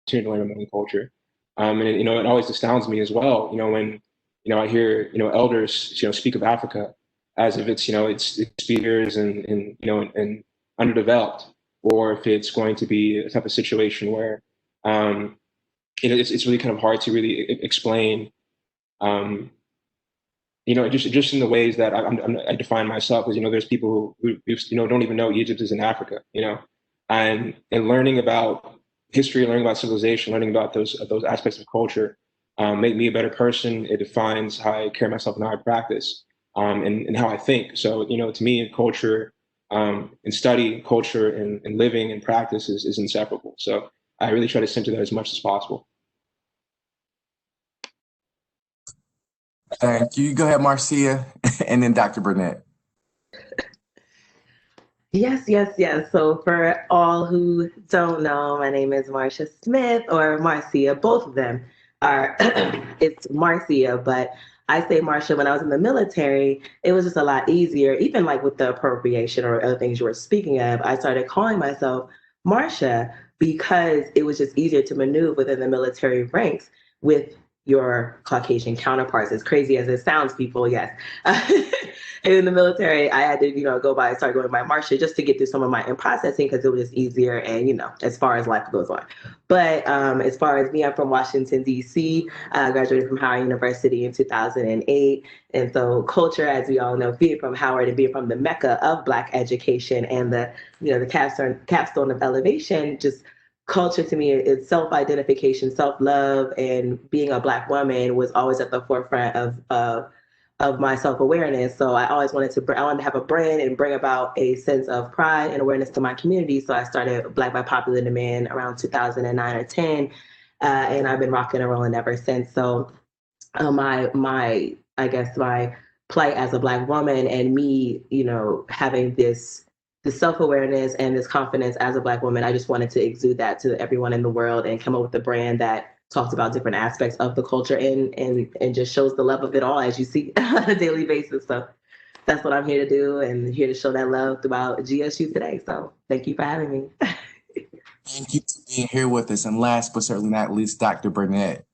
opportunity to learn about my own culture. And it always astounds me as well, when I hear elders speak of Africa as if it's it's spears and underdeveloped, or if it's going to be a type of situation where it's really kind of hard to really explain. Just in the ways that I define myself, because there's people who don't even know Egypt is in Africa, and learning about history, learning about civilization, learning about those aspects of culture, make me a better person. It defines how I carry myself and how I practice, and how I think. So to me, culture and study, culture and living and practice is inseparable. So I really try to center that as much as possible. Thank you. Go ahead, Marcia, and then Dr. Burnett. Yes. So for all who don't know, my name is Marcia Smith, or Marcia. Both of them are, it's Marcia, but I say Marcia. When I was in the military, it was just a lot easier, even like with the appropriation or other things you were speaking of, I started calling myself Marcia because it was just easier to maneuver within the military ranks with your Caucasian counterparts. As crazy as it sounds, people, yes. In the military, I had to, start going by Marcia just to get through some of my processing because it was just easier and, as far as life goes on. But as far as me, I'm from Washington, D.C. I graduated from Howard University in 2008. And so culture, as we all know, being from Howard and being from the Mecca of Black education and the capstone of elevation, just culture to me is self-identification, self-love, and being a Black woman was always at the forefront of my self-awareness. So I always wanted to have a brand and bring about a sense of pride and awareness to my community. So I started Black by Popular Demand around 2009 or 10, and I've been rocking and rolling ever since. So my plight as a Black woman and me, having this self-awareness and this confidence as a Black woman, I just wanted to exude that to everyone in the world and come up with a brand that talks about different aspects of the culture and just shows the love of it all as you see on a daily basis. So that's what I'm here to do, and here to show that love throughout GSU today. So thank you for having me. Thank you for being here with us. And last but certainly not least, Dr. Burnett.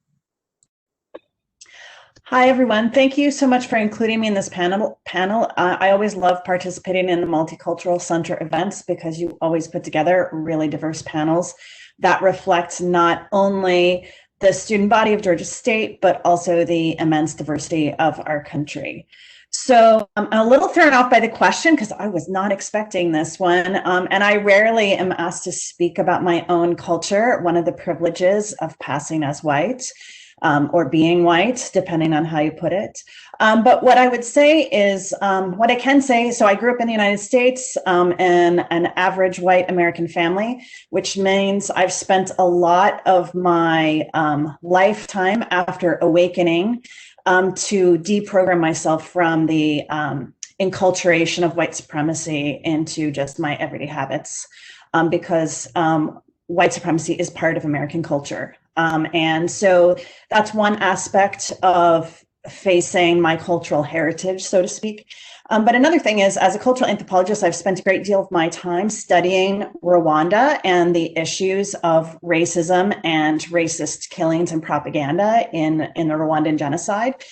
Hi, everyone. Thank you so much for including me in this panel. I always love participating in the Multicultural Center events because you always put together really diverse panels that reflect not only the student body of Georgia State, but also the immense diversity of our country. So I'm a little thrown off by the question because I was not expecting this one. And I rarely am asked to speak about my own culture, one of the privileges of passing as white. Or being white, depending on how you put it. But what I would say is, what I can say, so I grew up in the United States in an average white American family, which means I've spent a lot of my lifetime after awakening to deprogram myself from the enculturation of white supremacy into just my everyday habits, because white supremacy is part of American culture. And so that's one aspect of facing my cultural heritage, so to speak. But another thing is, as a cultural anthropologist, I've spent a great deal of my time studying Rwanda and the issues of racism and racist killings and propaganda in the Rwandan genocide.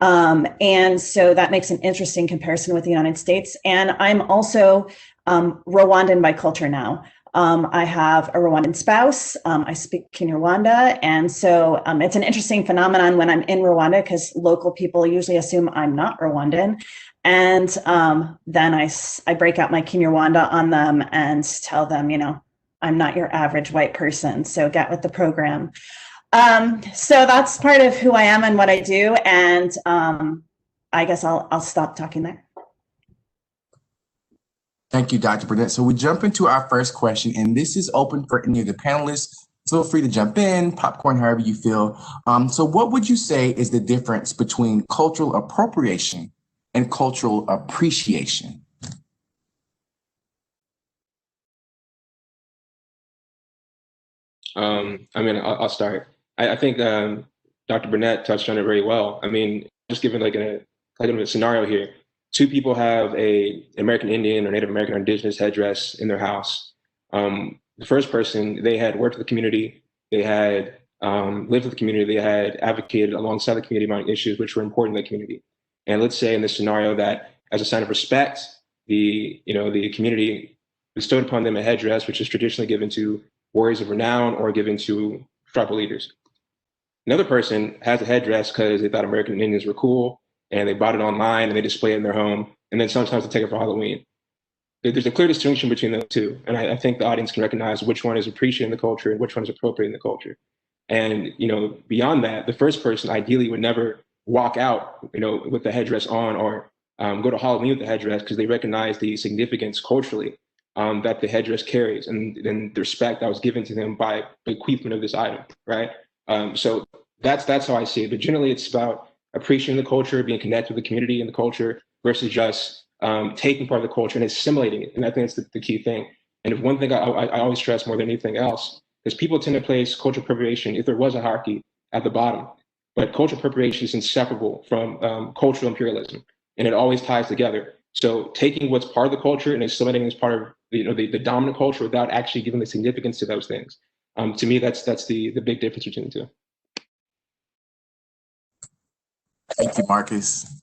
And so that makes an interesting comparison with the United States. And I'm also Rwandan by culture now. I have a Rwandan spouse. I speak Kinyarwanda. And so it's an interesting phenomenon when I'm in Rwanda because local people usually assume I'm not Rwandan. And then I break out my Kinyarwanda on them and tell them, I'm not your average white person. So get with the program. So that's part of who I am and what I do. And I guess I'll stop talking there. Thank you, Dr. Burnett. So we jump into our first question, and this is open for any of the panelists. Feel free to jump in, popcorn, however you feel. So what would you say is the difference between cultural appropriation and cultural appreciation? I'll start. I think Dr. Burnett touched on it very well. Just given like a scenario here. Two people have a American Indian or Native American or indigenous headdress in their house. The first person, they had worked with the community, They had lived with the community. They had advocated alongside the community on issues which were important to the community. And let's say in this scenario that, as a sign of respect, the community bestowed upon them a headdress, which is traditionally given to warriors of renown or given to tribal leaders. Another person has a headdress because they thought American Indians were cool, and they bought it online and they display it in their home, and then sometimes they take it for Halloween. There's a clear distinction between the two, and I think the audience can recognize which one is appreciating the culture and which one is appropriating the culture. And beyond that, the first person ideally would never walk out, with the headdress on, or go to Halloween with the headdress, because they recognize the significance culturally that the headdress carries, and the respect that was given to them by the bequeathment of this item, right? So that's how I see it. But generally, it's about appreciating the culture, being connected with the community and the culture, versus just taking part of the culture and assimilating it. And I think that's the key thing. And if one thing I always stress more than anything else, is people tend to place cultural appropriation, if there was a hierarchy, at the bottom. But cultural appropriation is inseparable from cultural imperialism, and it always ties together. So taking what's part of the culture and assimilating as part of the dominant culture without actually giving the significance to those things. To me, that's the big difference between the two. Thank you, Marcus.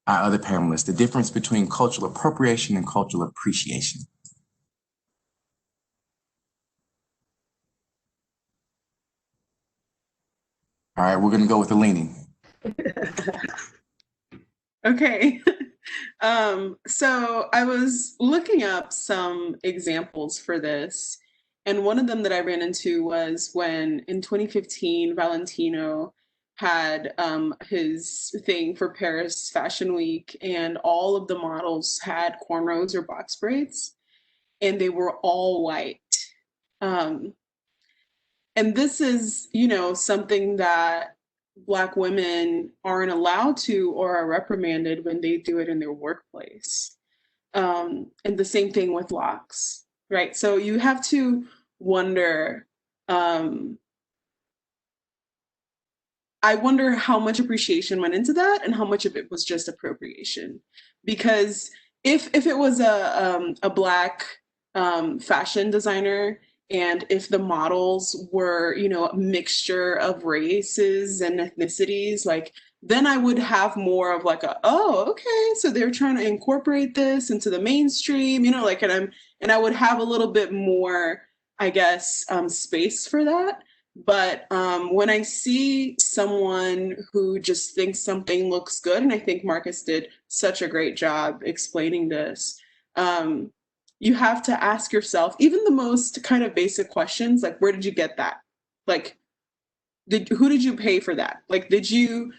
Our other panelists, the difference between cultural appropriation and cultural appreciation. All right, we're going to go with the leaning. Okay. So I was looking up some examples for this, and one of them that I ran into was when in 2015, Valentino had his thing for Paris Fashion Week, and all of the models had cornrows or box braids, and they were all white. And this is, something that Black women aren't allowed to or are reprimanded when they do it in their workplace. And the same thing with locks, right? So you have to wonder, I wonder how much appreciation went into that and how much of it was just appropriation. Because if it was a Black fashion designer, and if the models were, a mixture of races and ethnicities, then I would have more of oh, okay, so they're trying to incorporate this into the mainstream, and I would have a little bit more, I guess, space for that. But when I see someone who just thinks something looks good, and I think Marcus did such a great job explaining this, you have to ask yourself, even the most kind of basic questions, like, where did you get that? Who did you pay for that? Did you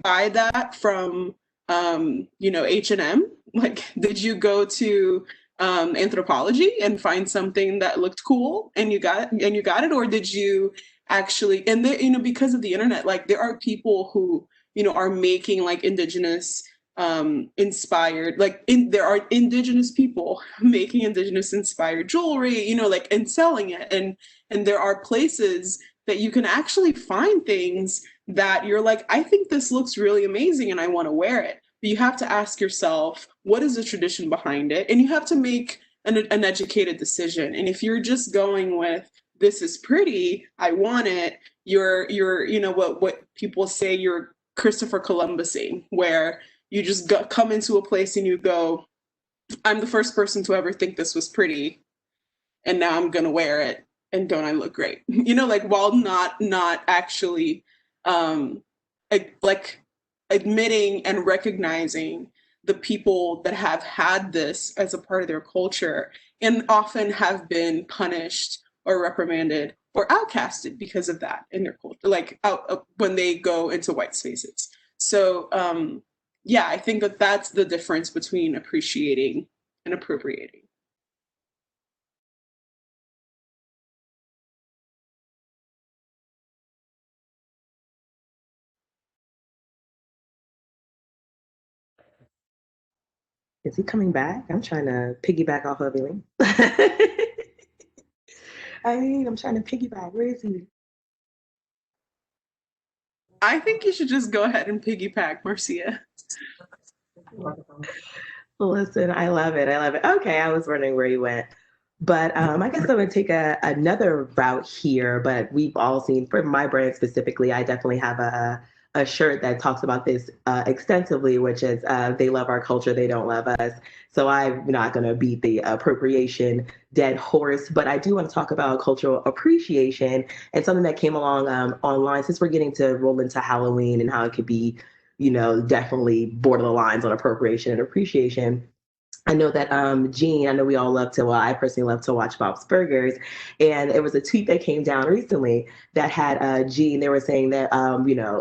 buy that from, H&M? Did you go to Anthropology and find something that looked cool and you got it? Or did you actually, and because of the internet, there are people who, are making indigenous inspired, there are indigenous people making indigenous inspired jewelry, and selling it. And there are places that you can actually find things that you're I think this looks really amazing and I want to wear it. But you have to ask yourself, what is the tradition behind it? And you have to make an educated decision. And if you're just going with, this is pretty, I want it, you're what people say, you're Christopher Columbusing, where you just come into a place and you go, I'm the first person to ever think this was pretty, and now I'm gonna wear it, and don't I look great? While not actually admitting and recognizing the people that have had this as a part of their culture and often have been punished or reprimanded or outcasted because of that in their culture, when they go into white spaces. So yeah, I think that's the difference between appreciating and appropriating. Is he coming back? I'm trying to piggyback off of him. I'm trying to piggyback. Where is he? I think you should just go ahead and piggyback, Marcia. Listen, I love it. Okay, I was wondering where he went. But I guess I would take another route here. But we've all seen, for my brand specifically, I definitely have a shirt that talks about this extensively, which is they love our culture, they don't love us. So I'm not going to beat the appropriation dead horse, but I do want to talk about cultural appreciation and something that came along online since we're getting to roll into Halloween and how it could be, definitely border the lines on appropriation and appreciation. I know that Gene, I know we all love to, well, I personally love to watch Bob's Burgers. And it was a tweet that came down recently that had Gene, they were saying that,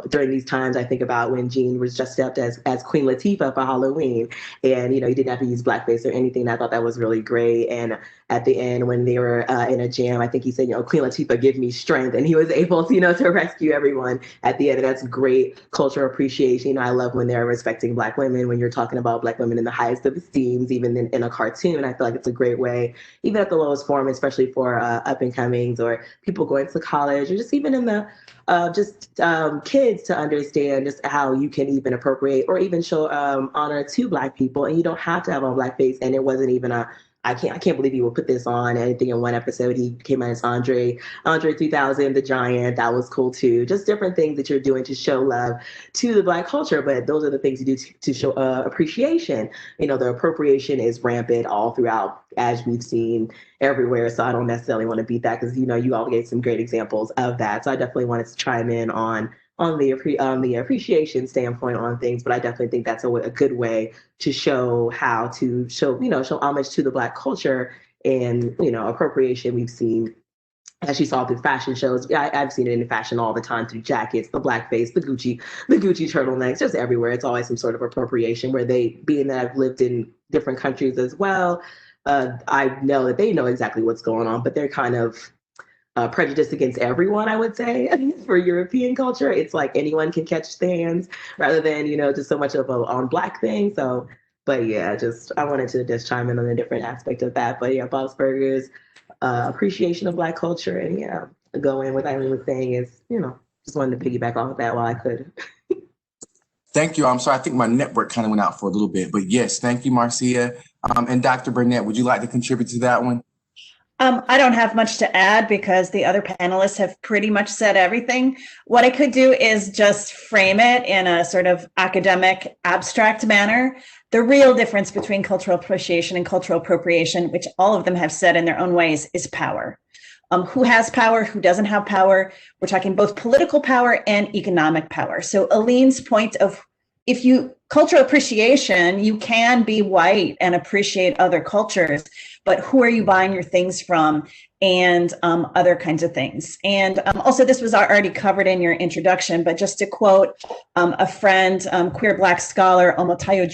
during these times, I think about when Gene was dressed up as Queen Latifah for Halloween. And, he didn't have to use blackface or anything. I thought that was really great. And at the end, when they were in a jam, I think he said, Queen Latifah, give me strength. And he was able to, to rescue everyone at the end. And that's great cultural appreciation. I love when they're respecting Black women, when you're talking about Black women in the highest of esteems, even in a cartoon. I feel like it's a great way, even at the lowest form, especially for up and comings or people going to college, or just even in the kids to understand just how you can even appropriate or even show honor to Black people, and you don't have to have on blackface. And it wasn't even I can't believe he would put this on anything in one episode. He came out as Andre 3000, the giant. That was cool too. Just different things that you're doing to show love to the Black culture. But those are the things you do to show appreciation. The appropriation is rampant all throughout, as we've seen everywhere. So I don't necessarily want to beat that because, you all gave some great examples of that. So I definitely wanted to chime in on the appreciation standpoint on things, but I definitely think that's a good way to show how to show homage to the Black culture. And appropriation we've seen, as you saw through fashion shows. I've seen it in fashion all the time through jackets, the blackface, the Gucci turtlenecks, just everywhere. It's always some sort of appropriation where being that I've lived in different countries as well, I know that they know exactly what's going on, but they're kind of prejudice against everyone, I would say. For European culture, it's like anyone can catch the hands rather than, just so much of a on Black thing. So, but yeah, I wanted to just chime in on a different aspect of that. But yeah, Bob's Burgers, appreciation of Black culture, and go in what Eileen was saying is, just wanted to piggyback off of that while I could. Thank you. I'm sorry, I think my network kind of went out for a little bit, but yes, thank you, Marcia. And Dr. Burnett, would you like to contribute to that one? I don't have much to add because the other panelists have pretty much said everything. What I could do is just frame it in a sort of academic, abstract manner. The real difference between cultural appreciation and cultural appropriation, which all of them have said in their own ways, is power. Who has power, who doesn't have power? We're talking both political power and economic power. So Aline's point of cultural appreciation, you can be white and appreciate other cultures, but who are you buying your things from, and other kinds of things. And also, this was already covered in your introduction, but just to quote a friend, queer Black scholar, Omotayo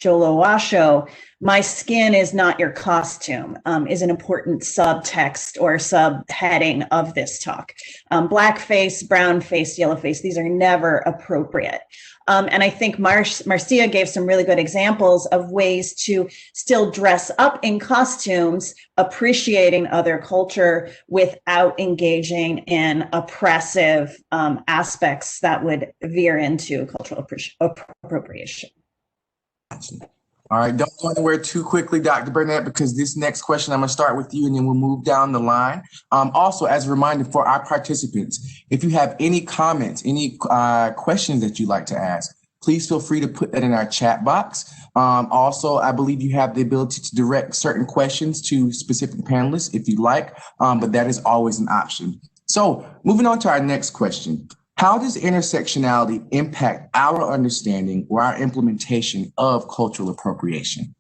Jolowasho, "My skin is not your costume," is an important subtext or subheading of this talk. Blackface, brown face, yellow face, these are never appropriate. And I think Marcia gave some really good examples of ways to still dress up in costumes, appreciating other culture without engaging in oppressive aspects that would veer into cultural appropriation. All right, don't go anywhere too quickly, Dr. Burnett, because this next question, I'm gonna start with you and then we'll move down the line. Also, as a reminder for our participants, if you have any comments, any questions that you'd like to ask, please feel free to put that in our chat box. Also, I believe you have the ability to direct certain questions to specific panelists if you'd like, but that is always an option. So moving on to our next question. How does intersectionality impact our understanding or our implementation of cultural appropriation?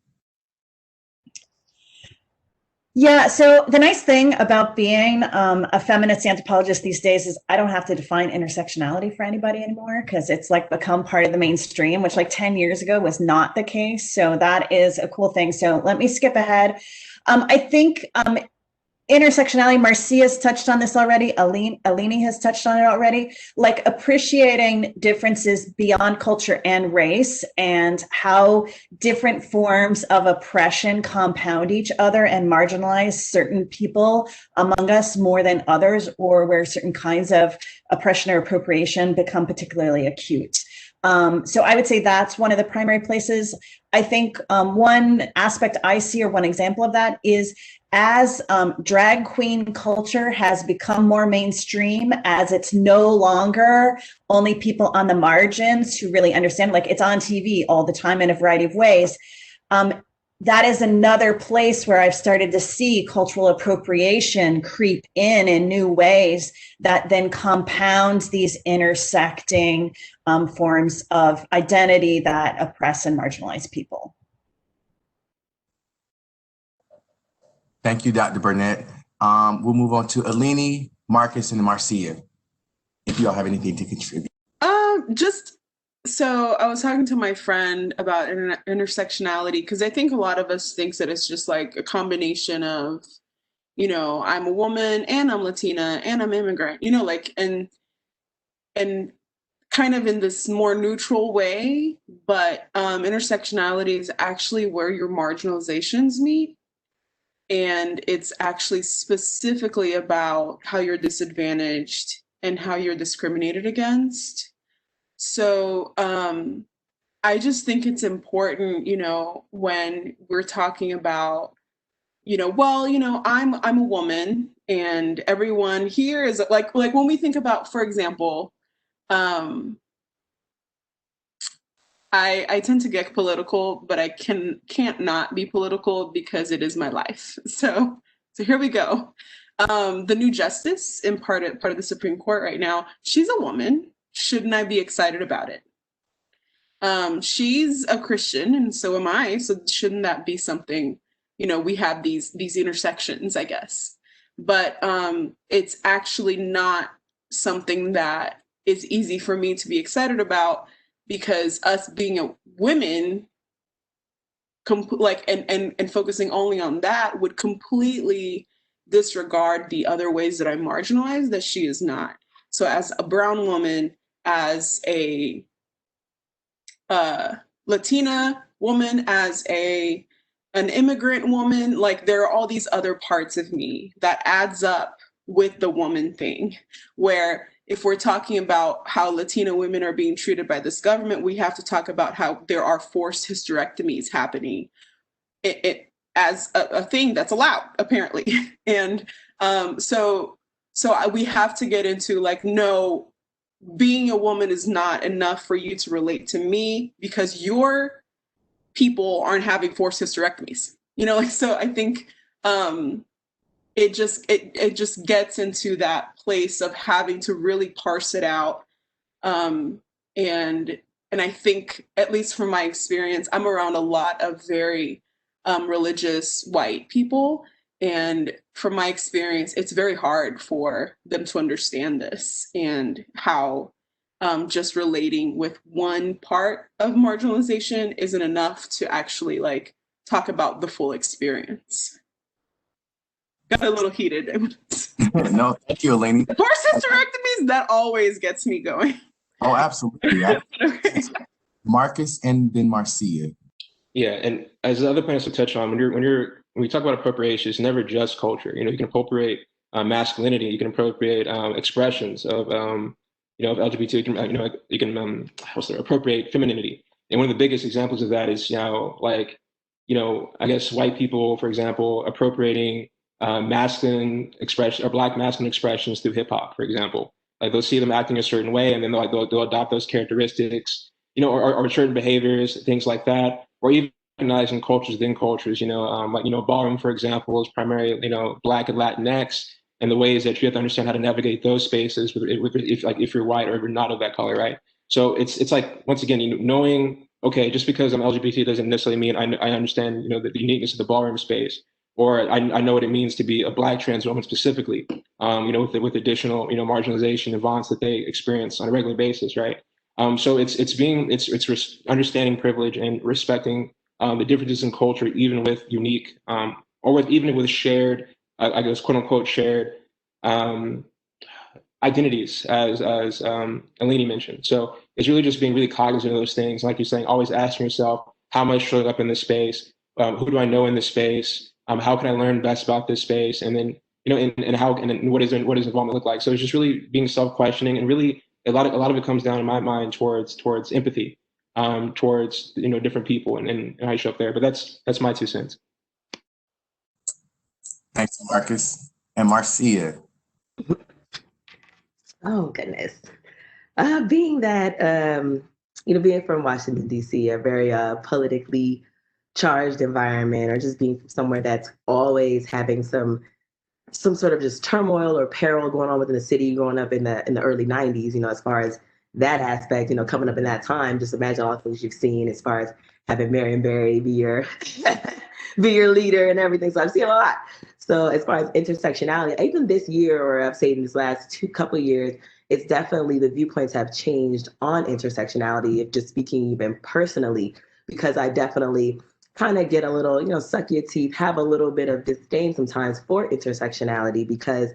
Yeah, so the nice thing about being a feminist anthropologist these days is I don't have to define intersectionality for anybody anymore, because it's like become part of the mainstream, which like 10 years ago was not the case. So that is a cool thing. So let me skip ahead. I think intersectionality, Marcia's touched on this already. Aline has touched on it already. Like appreciating differences beyond culture and race, and how different forms of oppression compound each other and marginalize certain people among us more than others, or where certain kinds of oppression or appropriation become particularly acute. So I would say that's one of the primary places. I think one aspect I see, or one example of that, is as drag queen culture has become more mainstream, as it's no longer only people on the margins who really understand, like it's on TV all the time in a variety of ways, that is another place where I've started to see cultural appropriation creep in new ways that then compounds these intersecting forms of identity that oppress and marginalize people. Thank you, Dr. Burnett. We'll move on to Alini, Marcus, and Marcia, if you all have anything to contribute. So I was talking to my friend about intersectionality, because I think a lot of us thinks that it's just like a combination of, you know, I'm a woman and I'm Latina and I'm immigrant, you know, like, and kind of in this more neutral way, but intersectionality is actually where your marginalizations meet. And it's actually specifically about how you're disadvantaged and how you're discriminated against. So I just think it's important, you know, when we're talking about, you know, well, you know, I'm a woman and everyone here is like when we think about, for example, I tend to get political, but I can't not be political because it is my life. So here we go. The new justice in part of the Supreme Court right now, she's a woman. Shouldn't I be excited about it? She's a Christian, and so am I. So shouldn't that be something, you know, we have these intersections, I guess. But it's actually not something that is easy for me to be excited about, because us being women, and focusing only on that would completely disregard the other ways that I'm marginalized that she is not. So as a brown woman, as a Latina woman, as an immigrant woman, like there are all these other parts of me that adds up with the woman thing, where if we're talking about how Latina women are being treated by this government, we have to talk about how there are forced hysterectomies happening as a thing that's allowed, apparently. And so we have to get into like, no, being a woman is not enough for you to relate to me because your people aren't having forced hysterectomies. You know, like, so I think it just gets into that place of having to really parse it out. And I think, at least from my experience, I'm around a lot of very religious white people. And from my experience, it's very hard for them to understand this, and how just relating with one part of marginalization isn't enough to actually like talk about the full experience. Got a little heated. No, thank you, Alini. Forced hysterectomies, that always gets me going. Oh, absolutely. Marcus and then Marcia. Yeah, and as the other panelists will touch on, when we talk about appropriation, it's never just culture. You know, you can appropriate masculinity, you can appropriate expressions of of LGBT. You can appropriate femininity. And one of the biggest examples of that is I guess white people, for example, appropriating masculine expression or Black masculine expressions through hip hop, for example. Like they'll see them acting a certain way, and then they'll adopt those characteristics, or certain behaviors, things like that, or even recognizing cultures within cultures. Ballroom, for example, is primarily Black and Latinx, and the ways that you have to understand how to navigate those spaces if you're white or if you're not of that color, right? So it's like, once again, knowing, okay, just because I'm LGBT doesn't necessarily mean I understand the uniqueness of the ballroom space, or I know what it means to be a Black trans woman specifically, with additional marginalization and violence that they experience on a regular basis, right? So it's understanding privilege and respecting the differences in culture, even with unique even with shared, I guess, quote unquote, shared identities, as Alini mentioned. So it's really just being really cognizant of those things. Like you're saying, always asking yourself, how am I showing up in this space? Who do I know in this space? How can I learn best about this space? And then, what does involvement look like? So it's just really being self-questioning, and really a lot of it comes down in my mind towards empathy, towards different people and how you show up there. But that's my 2 cents. Thanks, Marcus. And Marcia. Oh goodness. Being that being from Washington D.C., a very politically charged environment, or just being from somewhere that's always having some sort of just turmoil or peril going on within the city, growing up in the early '90s. As far as that aspect, coming up in that time, just imagine all the things you've seen as far as having Marion Barry be your be your leader and everything. So I've seen a lot. So as far as intersectionality, even this year, or I've said in these last couple of years, it's definitely the viewpoints have changed on intersectionality, if just speaking even personally, because I definitely kind of get a little, suck your teeth, have a little bit of disdain sometimes for intersectionality, because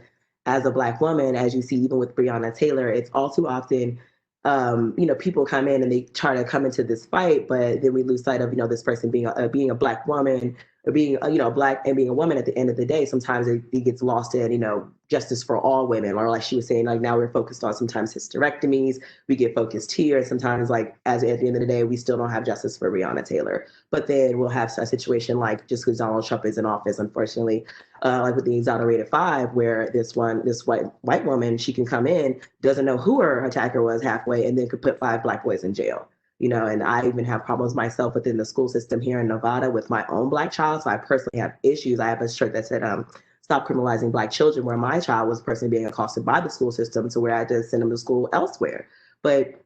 as a Black woman, as you see, even with Breonna Taylor, it's all too often, people come in and they try to come into this fight, but then we lose sight of, this person being a Black woman, or being, Black and being a woman. At the end of the day, sometimes it gets lost in, justice for all women, or like she was saying, like now we're focused on sometimes hysterectomies, we get focused here, and sometimes like as at the end of the day, we still don't have justice for Breonna Taylor. But then we'll have a situation like, just because Donald Trump is in office, unfortunately, like with the exonerated five, where this white woman, she can come in, doesn't know who her attacker was halfway, and then could put 5 Black boys in jail. And I even have problems myself within the school system here in Nevada with my own Black child. So I personally have issues. I have a shirt that said, stop criminalizing Black children, where my child was personally being accosted by the school system, to where I had to send them to school elsewhere. But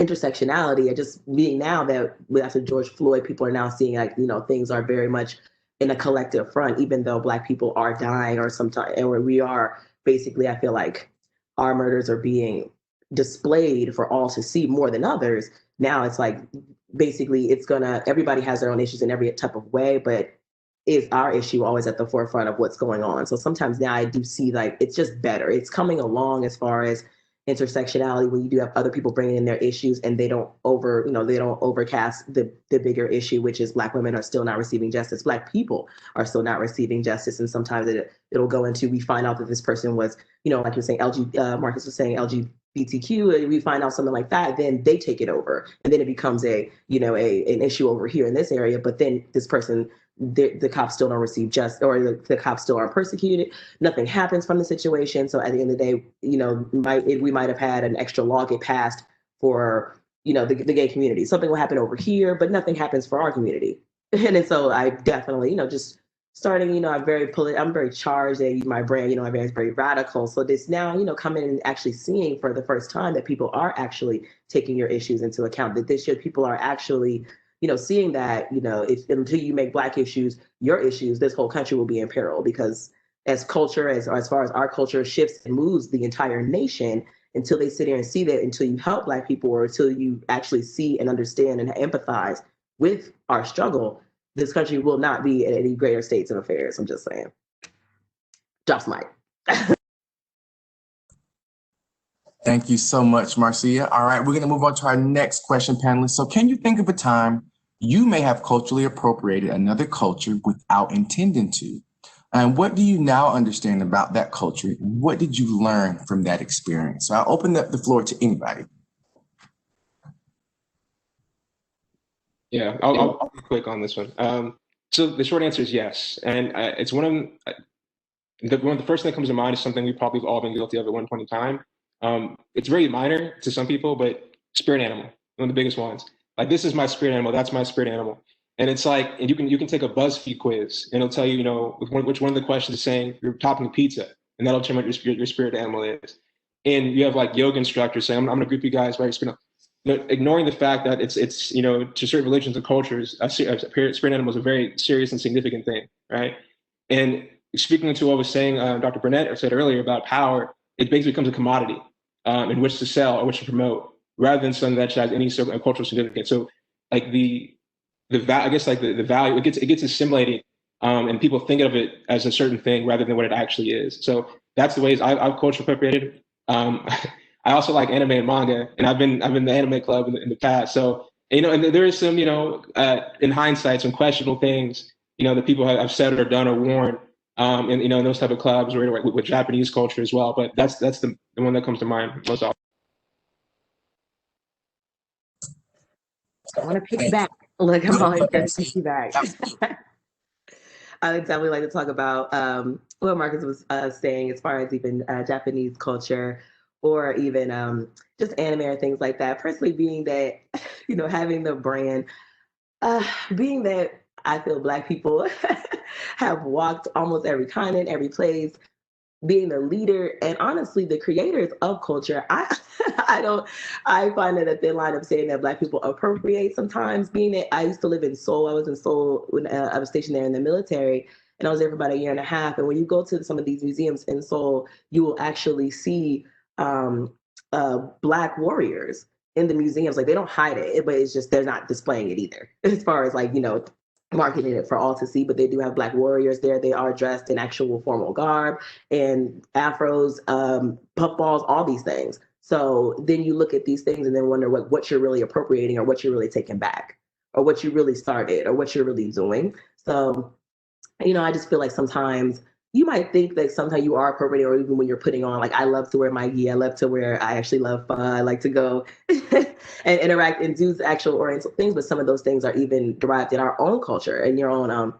intersectionality, and just being now that after George Floyd, people are now seeing like, things are very much in a collective front, even though Black people are dying, or sometimes, and where we are basically, I feel like our murders are being displayed for all to see more than others. Now it's like, basically everybody has their own issues in every type of way, but is our issue always at the forefront of what's going on? So sometimes now I do see like it's just better. It's coming along as far as intersectionality, when you do have other people bringing in their issues, and they don't overcast the bigger issue, which is Black women are still not receiving justice. Black people are still not receiving justice. And sometimes it'll go into, we find out that this person was, like you're saying, Marcus was saying, LGBTQ, and we find out something like that, then they take it over, and then it becomes an issue over here in this area. But then this person, the cops still don't receive justice, or the cops still aren't persecuted. Nothing happens from the situation. So at the end of the day, we might have had an extra law get passed for, the gay community. Something will happen over here, but nothing happens for our community. And so I definitely, just starting, I'm very charged. They use my brand, I'm very radical. So this now, coming and actually seeing for the first time that people are actually taking your issues into account, that this year people are actually, seeing that, until you make Black issues your issues, this whole country will be in peril. Because as far as our culture shifts and moves the entire nation, until they sit here and see that, until you help Black people, or until you actually see and understand and empathize with our struggle, this country will not be in any greater states of affairs. I'm just saying. Drops mic. Thank you so much, Marcia. All right, we're going to move on to our next question, panelists. So can you think of a time you may have culturally appropriated another culture without intending to? And what do you now understand about that culture? What did you learn from that experience? So I'll open up the floor to anybody. Yeah, I'll be quick on this one. So the short answer is yes. And it's one of the first thing that comes to mind is something we've probably all been guilty of at one point in time. It's very minor to some people, but spirit animal, one of the biggest ones. Like, this is my spirit animal, that's my spirit animal. And it's like, and you can take a BuzzFeed quiz, and it'll tell you, which one of the questions is saying you're topping pizza, and that'll tell you what your spirit animal is. And you have like yoga instructors saying, I'm going to group you guys by your spirit animal. Ignoring the fact that it's to certain religions and cultures, a spirit animal is a very serious and significant thing, right? And speaking to what I was saying, Dr. Burnett said earlier about power, it basically becomes a commodity in which to sell or which to promote, rather than something that has any sort of cultural significance. So, like the value, it gets assimilated, and people think of it as a certain thing rather than what it actually is. So that's the ways I've culture appropriated. I also like anime and manga, and I've been in the anime club in the past. So and there is some in hindsight, some questionable things that people have said or done or worn. And in those type of clubs, or with Japanese culture as well. But that's the one that comes to mind most often. I want to piggyback. Look, I'm always going to piggyback. I would definitely like to talk about what Marcus was saying as far as even Japanese culture or even just anime or things like that. Personally, being that, having the brand, being that I feel Black people have walked almost every continent, every place, being the leader and honestly the creators of culture, I find it a thin line of saying that Black people appropriate sometimes. Being that I used to live in Seoul, I was in Seoul when I was stationed there in the military, and I was there for about a year and a half. And when you go to some of these museums in Seoul, you will actually see Black warriors in the museums. Like, they don't hide it, but it's just they're not displaying it either, as far as like marketing it for all to see. But they do have Black warriors there. They are dressed in actual formal garb and afros, puffballs, all these things. So then you look at these things and then wonder what you're really appropriating or what you're really taking back or what you really started or what you're really doing. So, I just feel like sometimes you might think that sometimes you are appropriating, or even when you're putting on, like, I love to wear my gi, I love to wear, I actually love pho, I like to go and interact and do actual Oriental things, but some of those things are even derived in our own culture and your own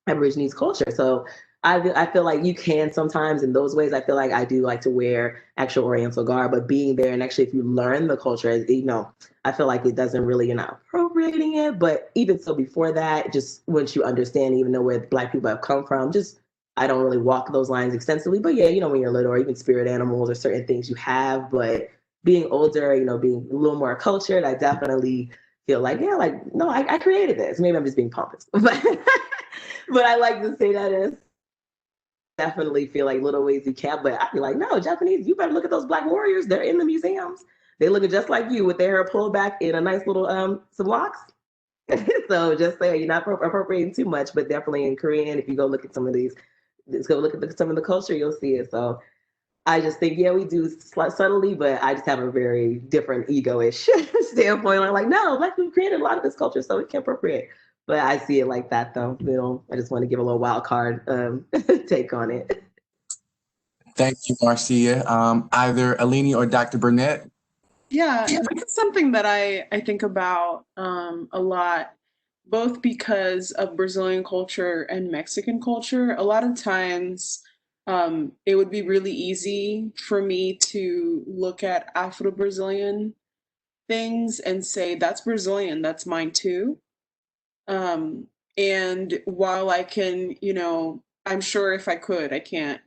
Aborigines culture. So I feel like you can sometimes in those ways. I feel like I do like to wear actual Oriental garb, but being there and actually if you learn the culture, I feel like it doesn't really, you're not appropriating it. But even so, before that, just once you understand, even know where Black people have come from, just I don't really walk those lines extensively. But yeah, when you're little, or even spirit animals or certain things you have. But being older, being a little more cultured, I definitely feel like, yeah, like, no, I created this. Maybe I'm just being pompous, but I like to say that as definitely feel like little ways you can. But I'd be like, no, Japanese, you better look at those Black warriors. They're in the museums. They look just like you with their hair pulled back in a nice little some locks. So just say you're not appropriating too much, but definitely in Korean, if you go look at some of these, just go look at some of the culture, you'll see it. So I just think, yeah, we do subtly, but I just have a very different ego-ish standpoint. I'm like, no, Black people created a lot of this culture, so we can appropriate. But I see it like that, though. I just want to give a little wild card take on it. Thank you, Marcia. Either Alini or Dr. Burnett? Yeah, it's something that I think about a lot, both because of Brazilian culture and Mexican culture. A lot of times, it would be really easy for me to look at Afro-Brazilian things and say, that's Brazilian, that's mine too. And while I can, I'm sure if I could, I can't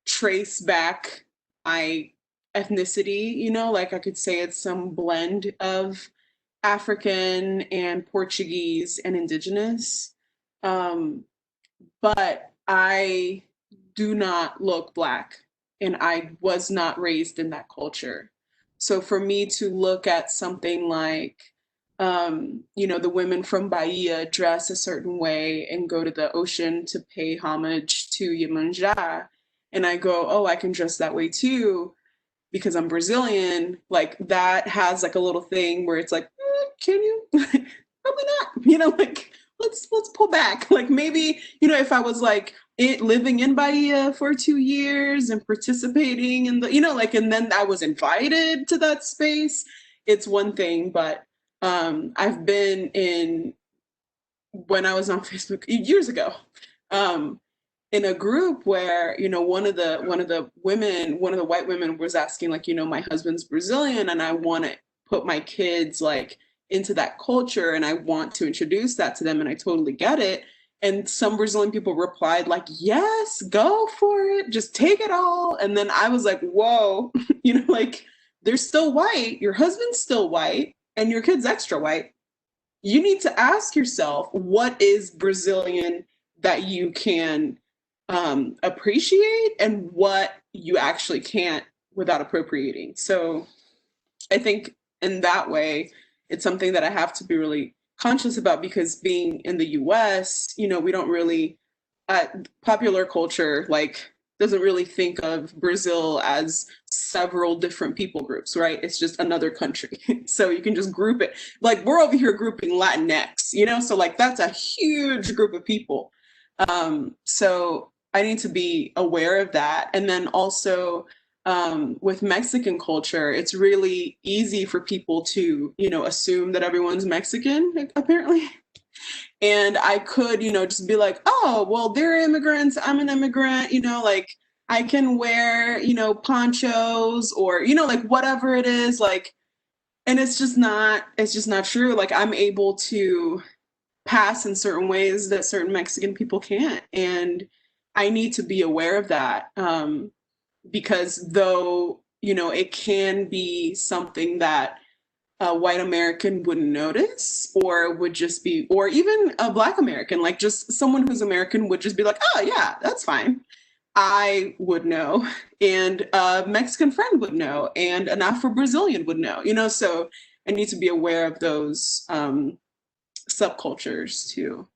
trace back my ethnicity, like I could say it's some blend of African and Portuguese and indigenous. But I do not look Black and I was not raised in that culture. So for me to look at something like, the women from Bahia dress a certain way and go to the ocean to pay homage to Iemanjá, and I go, oh, I can dress that way too because I'm Brazilian. Like that has like a little thing where it's like, can you? Probably not. Like let's pull back. Like maybe if I was like living in Bahia for 2 years and participating in the and then I was invited to that space, it's one thing. But I've been in, when I was on Facebook years ago, in a group where one of the white women was asking like, my husband's Brazilian and I want to put my kids like into that culture and I want to introduce that to them, and I totally get it. And some Brazilian people replied like, yes, go for it, just take it all. And then I was like, whoa, like they're still white, your husband's still white, and your kid's extra white. You need to ask yourself, what is Brazilian that you can appreciate and what you actually can't without appropriating. So I think in that way, it's something that I have to be really conscious about, because being in the US, we don't really, popular culture, like doesn't really think of Brazil as several different people groups, right? It's just another country. So you can just group it. Like we're over here grouping Latinx, so like that's a huge group of people. So I need to be aware of that. And then also with Mexican culture, it's really easy for people to, assume that everyone's Mexican, apparently. And I could, just be like, oh, well, they're immigrants, I'm an immigrant, like I can wear, ponchos or, like whatever it is, like, and it's just not true. Like I'm able to pass in certain ways that certain Mexican people can't. And I need to be aware of that. Because though, it can be something that a white American wouldn't notice or would just be, or even a Black American, like just someone who's American would just be like, oh, yeah, that's fine. I would know, and a Mexican friend would know, and an Afro Brazilian would know, so I need to be aware of those subcultures too.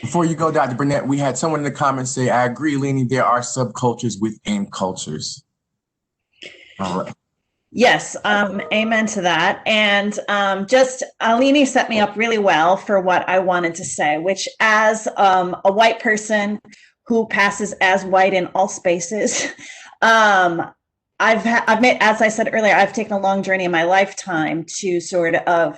Before you go, Dr. Burnett, we had someone in the comments say, I agree, Leni, there are subcultures within cultures. All right. Yes, amen to that. And just Alini set me up really well for what I wanted to say, which as a white person who passes as white in all spaces, I've made, as I said earlier, I've taken a long journey in my lifetime to sort of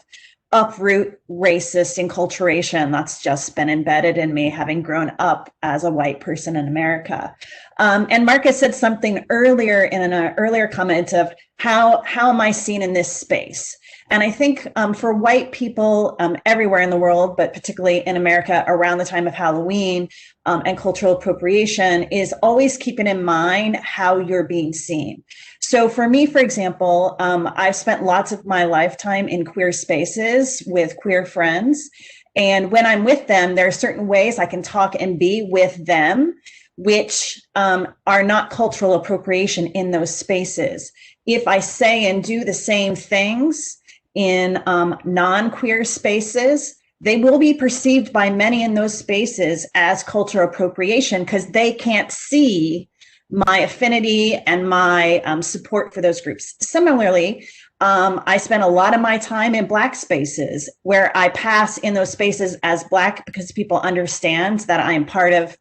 uproot racist enculturation that's just been embedded in me, having grown up as a white person in America. And Marcus said something earlier in an earlier comment of how am I seen in this space? And I think for white people everywhere in the world, but particularly in America around the time of Halloween and cultural appropriation, is always keeping in mind how you're being seen. So for me, for example, I've spent lots of my lifetime in queer spaces with queer friends. And when I'm with them, there are certain ways I can talk and be with them, which are not cultural appropriation in those spaces. If I say and do the same things in non-queer spaces, they will be perceived by many in those spaces as cultural appropriation because they can't see my affinity and my support for those groups. Similarly, I spend a lot of my time in Black spaces where I pass in those spaces as Black because people understand that I'm part of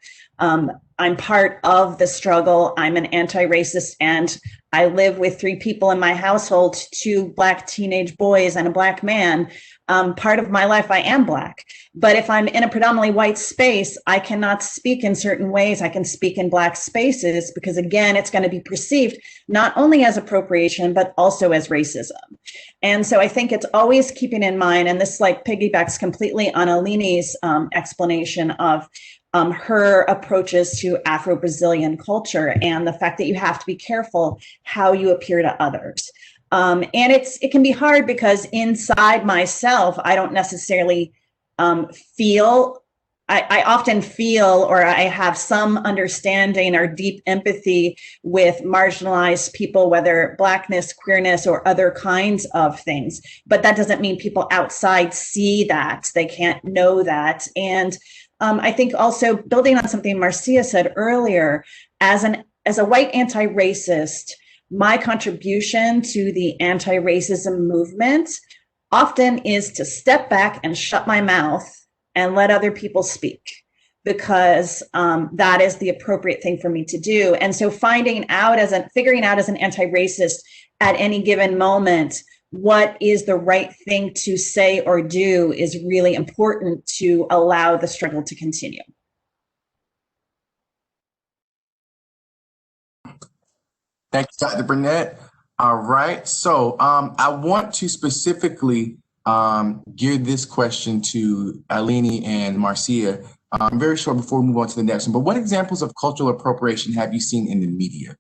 the struggle. I'm an anti-racist, and I live with 3 people in my household, 2 Black teenage boys and a Black man. Part of my life, I am Black. But if I'm in a predominantly white space, I cannot speak in certain ways. I can speak in Black spaces because, again, it's going to be perceived not only as appropriation, but also as racism. And so I think it's always keeping in mind, and this like piggybacks completely on Alini's explanation of her approaches to Afro-Brazilian culture and the fact that you have to be careful how you appear to others. And it can be hard because inside myself, I don't necessarily feel, I often feel, or I have some understanding or deep empathy with marginalized people, whether Blackness, queerness, or other kinds of things. But that doesn't mean people outside see that. They can't know that. And I think also building on something Marcia said earlier, as a white anti-racist, my contribution to the anti-racism movement often is to step back and shut my mouth and let other people speak, because that is the appropriate thing for me to do. And so figuring out as an anti-racist at any given moment what is the right thing to say or do is really important to allow the struggle to continue. Thank you, Dr. Burnett. All right, so I want to specifically gear this question to Alini and Marcia very short before we move on to the next one. But what examples of cultural appropriation have you seen in the media?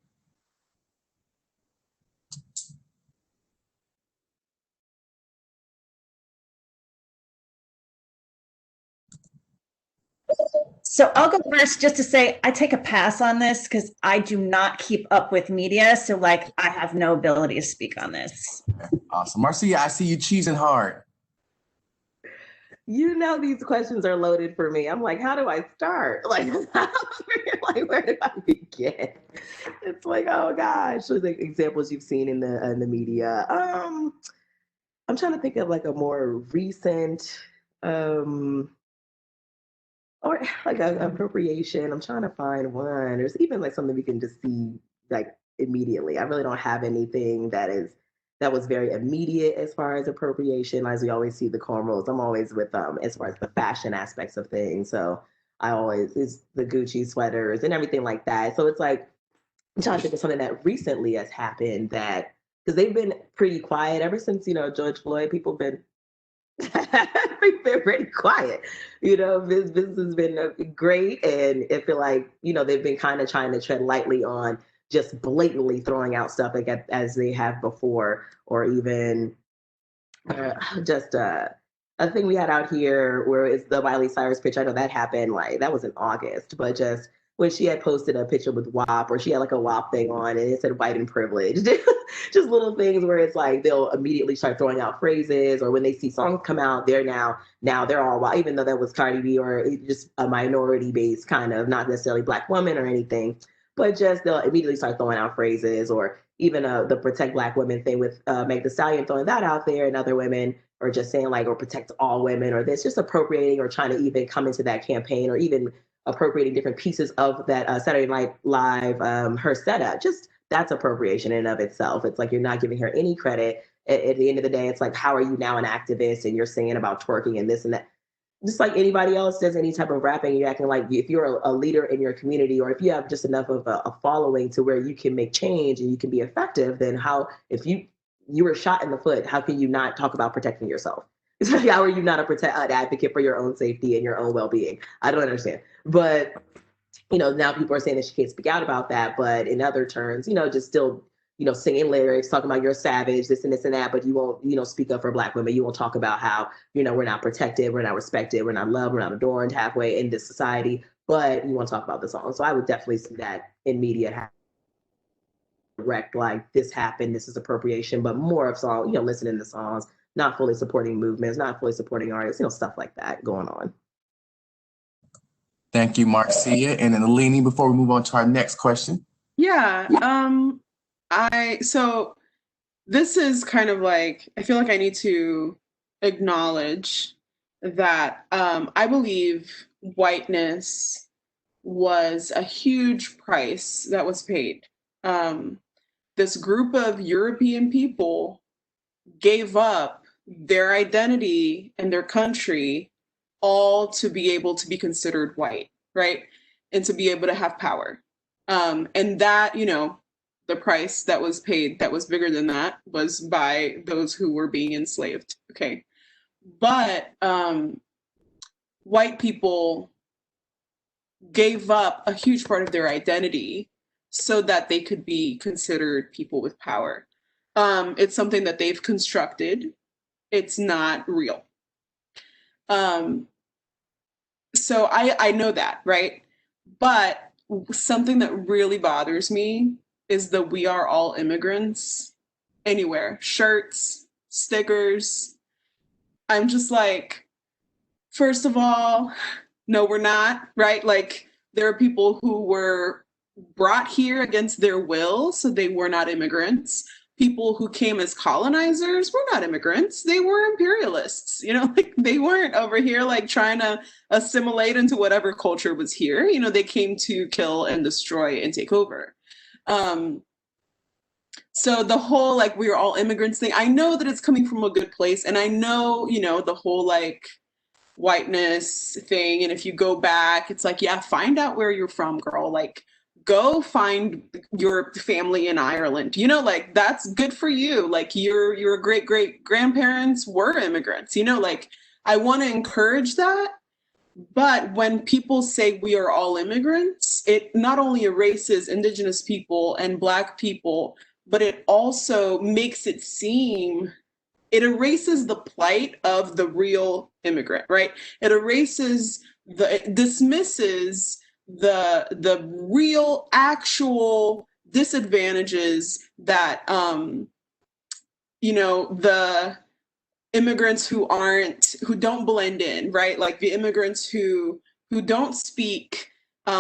So I'll go first just to say I take a pass on this because I do not keep up with media. So like I have no ability to speak on this. Awesome. Marcia, I see you cheesing hard. You know, these questions are loaded for me. I'm like, how do I start? Like, where do I begin? It's like, oh gosh, so the examples you've seen in the media. I'm trying to think of like a more recent, or like a appropriation. I'm trying to find one. There's even like something we can just see like immediately. I really don't have anything that is that was very immediate as far as appropriation. As we always see the cornrows, I'm always with as far as the fashion aspects of things. So I always is the Gucci sweaters and everything like that. So it's like I'm trying to think of something that recently has happened that because they've been pretty quiet ever since George Floyd. People have been we've been pretty quiet. This has been great, and I feel like they've been kind of trying to tread lightly on just blatantly throwing out stuff like as they have before, or even just a thing we had out here where it's the Miley Cyrus picture. I know that happened like that was in August, but just when she had posted a picture with WAP, or she had like a WAP thing on and it said white and privileged. Just little things where it's like they'll immediately start throwing out phrases, or when they see songs come out, they're now they're all white, even though that was Cardi B or just a minority based kind of, not necessarily Black woman or anything, but just they'll immediately start throwing out phrases, or even the protect Black women thing with Meg Thee Stallion throwing that out there, and other women or just saying like, or protect all women, or this just appropriating or trying to even come into that campaign, or even appropriating different pieces of that Saturday Night Live, her setup. Just that's appropriation in and of itself. It's like you're not giving her any credit. At the end of the day, it's like, how are you now an activist and you're singing about twerking and this and that? Just like anybody else does any type of rapping, you're acting like if you're a leader in your community, or if you have just enough of a following to where you can make change and you can be effective, then how, if you were shot in the foot, how can you not talk about protecting yourself? How are you not an advocate for your own safety and your own well-being? I don't understand. But now people are saying that she can't speak out about that, but in other terms, just still, singing lyrics, talking about you're a savage, this and that, but you won't, speak up for Black women. You won't talk about how, we're not protected, we're not respected, we're not loved, we're not adorned halfway in this society, but you want to talk about the song. So I would definitely see that in media direct, like this happened, this is appropriation, but more of song, listening to songs, not fully supporting movements, not fully supporting artists, stuff like that going on. Thank you, Marcia. And then Alini, before we move on to our next question. Yeah. So this is kind of like, I feel like I need to acknowledge that I believe whiteness was a huge price that was paid. This group of European people gave up their identity and their country all to be able to be considered white, right? And to be able to have power. And that, the price that was paid that was bigger than that was by those who were being enslaved, okay? But white people gave up a huge part of their identity so that they could be considered people with power. It's something that they've constructed. It's not real. So I know that, right? But something that really bothers me is the "we are all immigrants" anywhere. Shirts, stickers. I'm just like, first of all, no, we're not, right? Like, there are people who were brought here against their will, so they were not immigrants. People who came as colonizers were not immigrants. They were imperialists, like they weren't over here like trying to assimilate into whatever culture was here. They came to kill and destroy and take over. So the whole like we're all immigrants thing, I know that it's coming from a good place. And I know, the whole like whiteness thing. And if you go back, it's like, yeah, find out where you're from, girl. Like, go find your family in Ireland, like that's good for you. Like your great grandparents were immigrants, like I want to encourage that. But when people say we are all immigrants, it not only erases Indigenous people and Black people, but it also makes it seem, it erases the plight of the real immigrant, right? It dismisses the real actual disadvantages that the immigrants who don't blend in, right? Like the immigrants who don't speak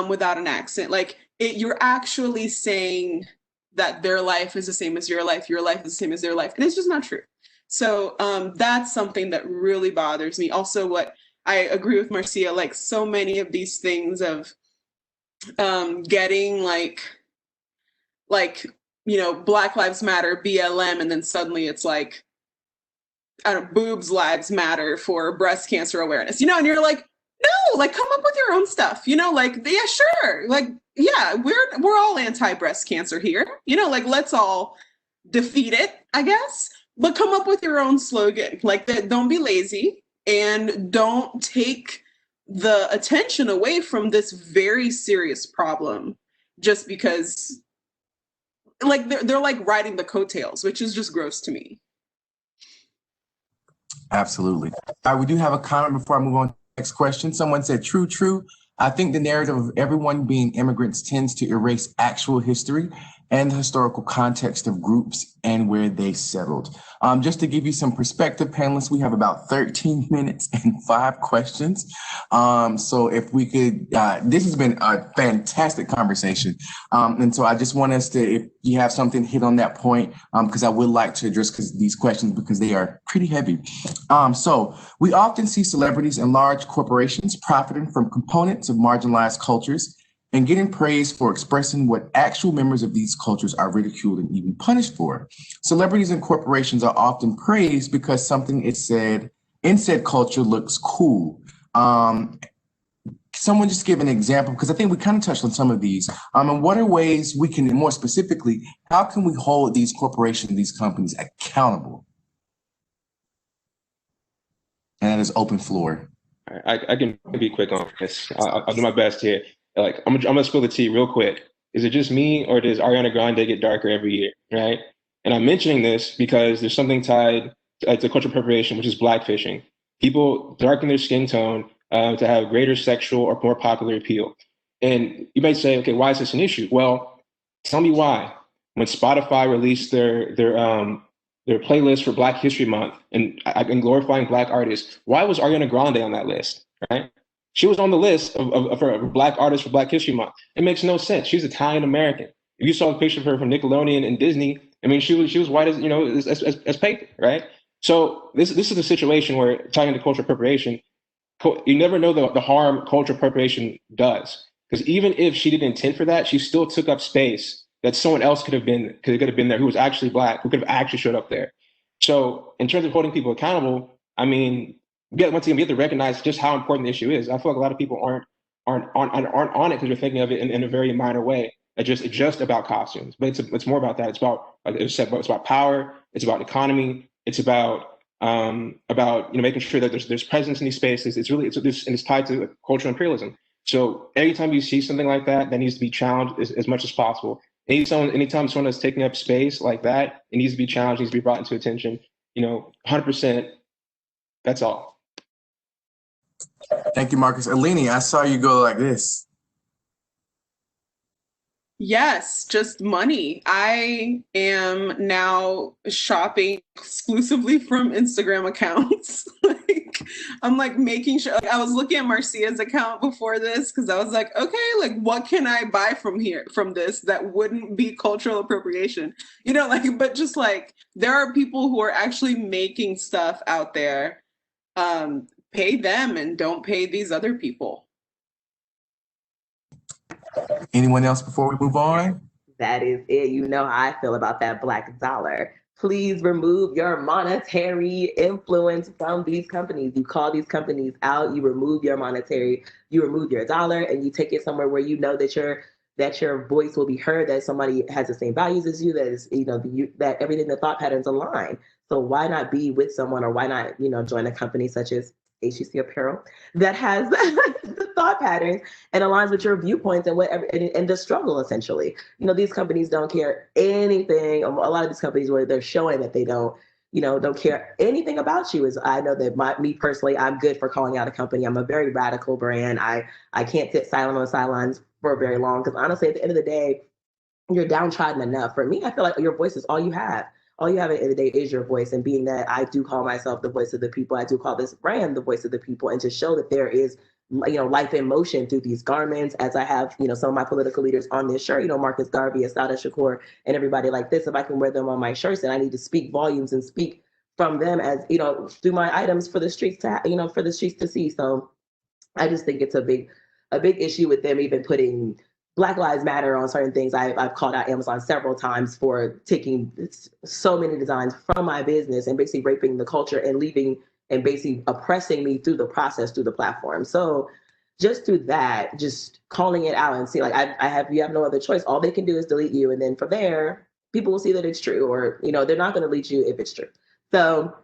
without an accent. Like you're actually saying that their life is the same as your life is the same as their life, and it's just not true. So that's something that really bothers me. Also, what I agree with Marcia, like so many of these things of getting like Black Lives Matter, BLM, and then suddenly it's like, I don't know, boobs lives matter for breast cancer awareness, and you're like, no, like come up with your own stuff, like, yeah, sure. Like, yeah, we're all anti-breast cancer here, like let's all defeat it, I guess, but come up with your own slogan. Like that, don't be lazy and don't take the attention away from this very serious problem just because like they're like riding the coattails, which is just gross to me. Absolutely. We do have a comment before I move on to the next question. Someone said, true, true. I think the narrative of everyone being immigrants tends to erase actual history and the historical context of groups and where they settled. Just to give you some perspective, panelists, we have about 13 minutes and 5 questions. So if we could, this has been a fantastic conversation. And so I just want us to, if you have something, hit on that point, because I would like to address these questions because they are pretty heavy. So we often see celebrities and large corporations profiting from components of marginalized cultures and getting praised for expressing what actual members of these cultures are ridiculed and even punished for. Celebrities and corporations are often praised because something is said in said culture looks cool. Someone just give an example, because I think we kind of touched on some of these. And what are ways we can, more specifically, how can we hold these corporations, these companies accountable? And that is open floor. I can be quick on this. I'll do my best here. Like, I'm gonna spill the tea real quick. Is it just me, or does Ariana Grande get darker every year, right? And I'm mentioning this because there's something tied to cultural appropriation, which is blackfishing. People darken their skin tone to have greater sexual or more popular appeal. And you might say, okay, why is this an issue? Well, tell me why. When Spotify released their playlist for Black History Month and glorifying Black artists, why was Ariana Grande on that list, right? She was on the list of Black artists for Black History Month. It makes no sense. She's Italian American. If you saw a picture of her from Nickelodeon and Disney, I mean, she was white as paper, right? So this is a situation where, talking to cultural appropriation, you never know the harm cultural appropriation does. Because even if she didn't intend for that, she still took up space that someone else could have been there who was actually Black, who could have actually showed up there. So in terms of holding people accountable, I mean, once again, we have to recognize just how important the issue is. I feel like a lot of people aren't on it because they're thinking of it in a very minor way. It's just about costumes, but it's more about that. It's about, like I said, it's about power. It's about economy. It's about making sure that there's presence in these spaces. It's tied to cultural imperialism. So anytime you see something like that, that needs to be challenged as much as possible. Anytime someone is taking up space like that, it needs to be challenged, needs to be brought into attention. 100%. That's all. Thank you, Marcus. Alini, I saw you go like this. Yes, just money. I am now shopping exclusively from Instagram accounts. I'm like making sure, like I was looking at Marcia's account before this because I was like, okay, like what can I buy from this that wouldn't be cultural appropriation? But just like there are people who are actually making stuff out there. Pay them and don't pay these other people. Anyone else before we move on? That is it. You know how I feel about that Black dollar. Please remove your monetary influence from these companies. You call these companies out, you remove your dollar, and you take it somewhere where you know that your voice will be heard, that somebody has the same values as you, that is, that everything, the thought patterns align. So why not be with someone, or why not, join a company such as HEC Apparel that has the thought patterns and aligns with your viewpoints and whatever, and the struggle, essentially. These companies don't care anything. A lot of these companies, where they're showing that they don't care anything about you. Is, I know that me personally, I'm good for calling out a company. I'm a very radical brand. I can't sit silent on the sidelines for very long, because honestly, at the end of the day, you're downtrodden enough. For me, I feel like your voice is all you have. All you have at the end of the day is your voice. And being that I do call myself the voice of the people, I do call this brand the voice of the people, and to show that there is, life in motion through these garments, as I have, some of my political leaders on this shirt, Marcus Garvey, Asada Shakur, and everybody like this. If I can wear them on my shirts, then I need to speak volumes and speak from them as, through my items for the streets to see. So I just think it's a big issue with them even putting Black Lives Matter on certain things. I've called out Amazon several times for taking so many designs from my business and basically raping the culture and leaving and basically oppressing me through the process, through the platform. So just through that, just calling it out and see, like, you have no other choice. All they can do is delete you. And then from there, people will see that it's true, or, they're not going to delete you if it's true. So,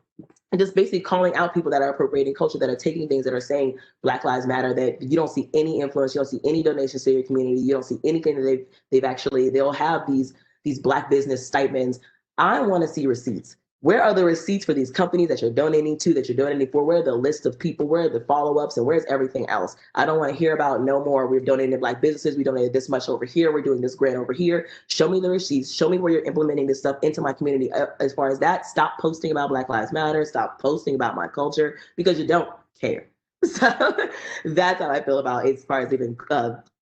and just basically calling out people that are appropriating culture, that are taking things, that are saying Black Lives Matter, that you don't see any influence, you don't see any donations to your community, you don't see anything that they'll have these Black business stipends. I want to see receipts. Where are the receipts for these companies that you're donating to, that you're donating for? Where are the list of people? Where are the follow-ups? And where's everything else? I don't want to hear about no more. We've donated to Black businesses. We donated this much over here. We're doing this grant over here. Show me the receipts. Show me where you're implementing this stuff into my community. As far as that, stop posting about Black Lives Matter. Stop posting about my culture, because you don't care. So that's how I feel about it, as far as even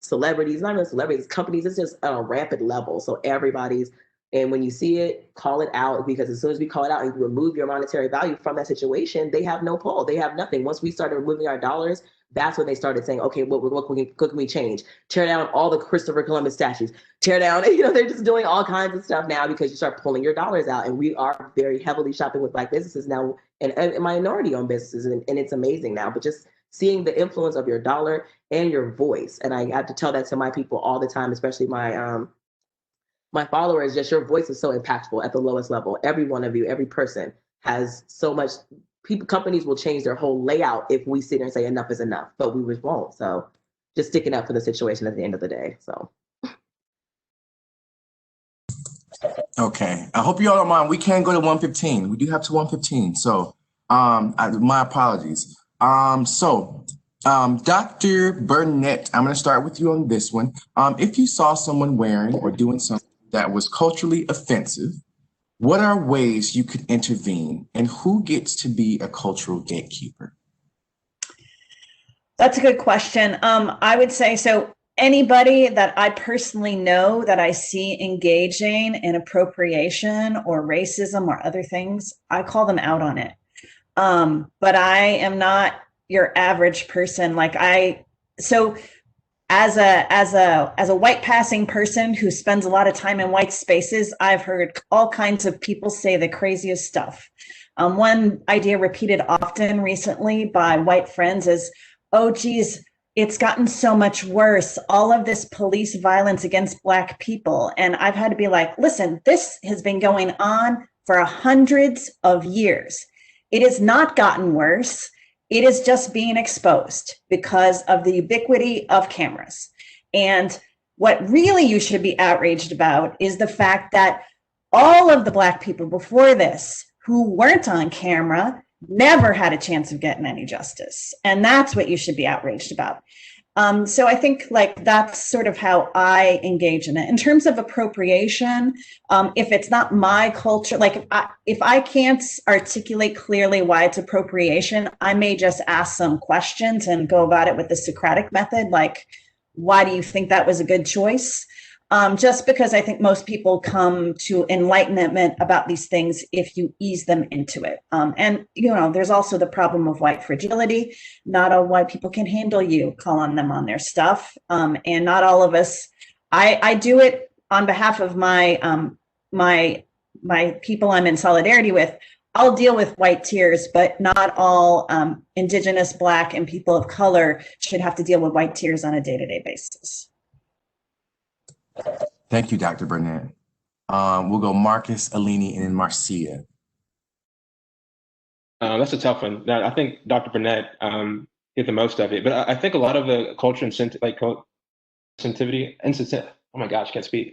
celebrities, not even celebrities, companies. It's just on a rampant level. So everybody's, and when you see it, call it out, because as soon as we call it out and you remove your monetary value from that situation, they have no pull. They have nothing. Once we started removing our dollars, that's when they started saying, okay, what can we change? Tear down all the Christopher Columbus statues. Tear down, they're just doing all kinds of stuff now, because you start pulling your dollars out. And we are very heavily shopping with Black businesses now, and minority-owned businesses, and it's amazing now. But just seeing the influence of your dollar and your voice, and I have to tell that to my people all the time, especially my followers, just your voice is so impactful at the lowest level. Every one of you, every person has so much. Companies will change their whole layout if we sit there and say enough is enough, but we just won't. So just sticking up for the situation at the end of the day. So. Okay, I hope you all don't mind. We can go to 115. We do have to 115. So my apologies. Dr. Burnett, I'm going to start with you on this one. If you saw someone wearing or doing something that was culturally offensive, what are ways you could intervene, and who gets to be a cultural gatekeeper? That's a good question. I would say, so anybody that I personally know that I see engaging in appropriation or racism or other things, I call them out on it. But I am not your average person. So as a white passing person who spends a lot of time in white spaces, I've heard all kinds of people say the craziest stuff. One idea repeated often recently by white friends is, oh, geez, it's gotten so much worse. All of this police violence against Black people. And I've had to be like, listen, this has been going on for hundreds of years. It has not gotten worse. It is just being exposed because of the ubiquity of cameras. And what really you should be outraged about is the fact that all of the Black people before this who weren't on camera never had a chance of getting any justice. And that's what you should be outraged about. So I think that's sort of how I engage in it. In terms of appropriation, if it's not my culture, if I can't articulate clearly why it's appropriation, I may just ask some questions and go about it with the Socratic method, like, why do you think that was a good choice? Just because I think most people come to enlightenment about these things if you ease them into it. And, there's also the problem of white fragility. Not all white people can handle you calling them on their stuff. And not all of us, I do it on behalf of my people I'm in solidarity with. I'll deal with white tears, but not all Indigenous, Black, and people of color should have to deal with white tears on a day-to-day basis. Thank you, Dr. Burnett. We'll go Marcus, Alini, and then Marcia. That's a tough one. I think Dr. Burnett hit the most of it, but I think a lot of the culture insensitivity, oh my gosh, can't speak.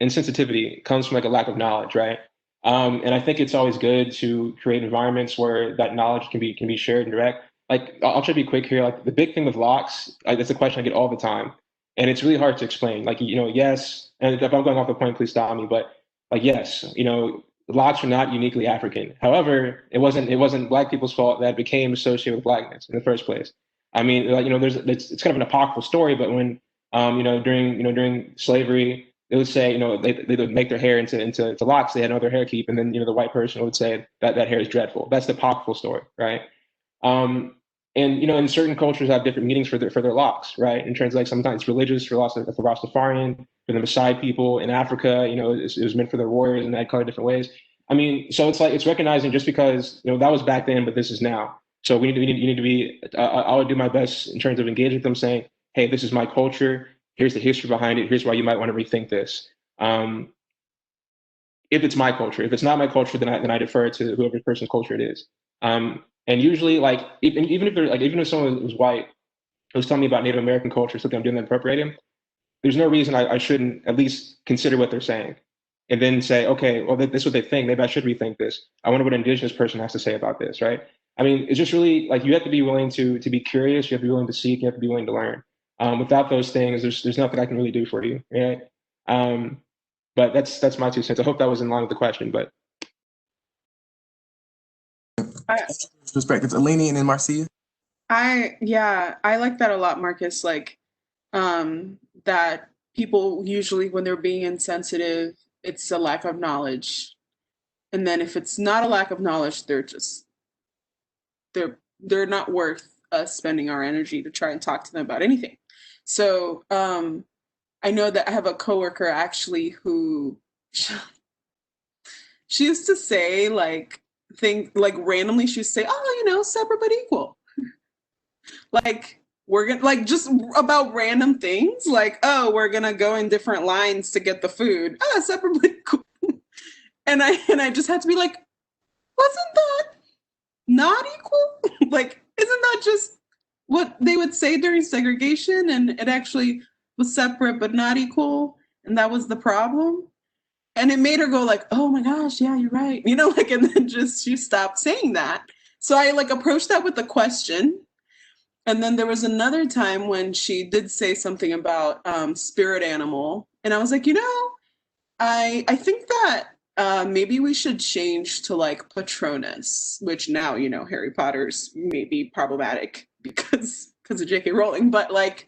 Insensitivity comes from a lack of knowledge, right? And I think it's always good to create environments where that knowledge can be shared and direct. I'll try to be quick here. The big thing with locks, that's a question I get all the time. And it's really hard to explain. Yes, and if I'm going off the point, please stop me. But yes, locks are not uniquely African. However, it wasn't Black people's fault that it became associated with Blackness in the first place. I mean, it's kind of an apocryphal story, but when during slavery, they would say they would make their hair into locks. They had no other hair keep, and then the white person would say that hair is dreadful. That's the apocryphal story, right? And in certain cultures have different meanings for their locks, right? In terms of, like, sometimes it's religious for the Rastafarian, for the Maasai people in Africa, it was meant for their warriors and that color different ways. I mean, so it's like it's recognizing just because that was back then, but this is now. So you need to be. I would do my best in terms of engaging with them, saying, "Hey, this is my culture. Here's the history behind it. Here's why you might want to rethink this." If it's my culture, if it's not my culture, then I defer to whoever person's culture it is. And usually, like, even if someone was white was telling me about Native American culture, something I'm doing that appropriating, there's no reason I shouldn't at least consider what they're saying, and then say, okay, well, this is what they think. Maybe I should rethink this. I wonder what an indigenous person has to say about this, right? I mean, it's just really like you have to be willing to be curious. You have to be willing to seek. You have to be willing to learn. Without those things, there's nothing I can really do for you, right? But that's my 2 cents. I hope that was in line with the question. But perspectives, Alini and then Marcia. I like that a lot, Marcus. Like, that people usually, when they're being insensitive, it's a lack of knowledge. And then if it's not a lack of knowledge, they're not worth us spending our energy to try and talk to them about anything. So I know that I have a coworker actually who she used to say, like, things like randomly she would say, oh, separate but equal. Like, we're gonna, like, just about random things, like, oh, we're gonna go in different lines to get the food. Separate but equal. And I just had to be like, wasn't that not equal? Like, isn't that just what they would say during segregation? And it actually was separate but not equal, and that was the problem. And it made her go like, oh my gosh, yeah, you're right. Like, and then just she stopped saying that. So I, like, approached that with a question. And then there was another time when she did say something about spirit animal. And I was like, I think that maybe we should change to, like, Patronus, which now, Harry Potter's maybe problematic because of J.K. Rowling. But, like,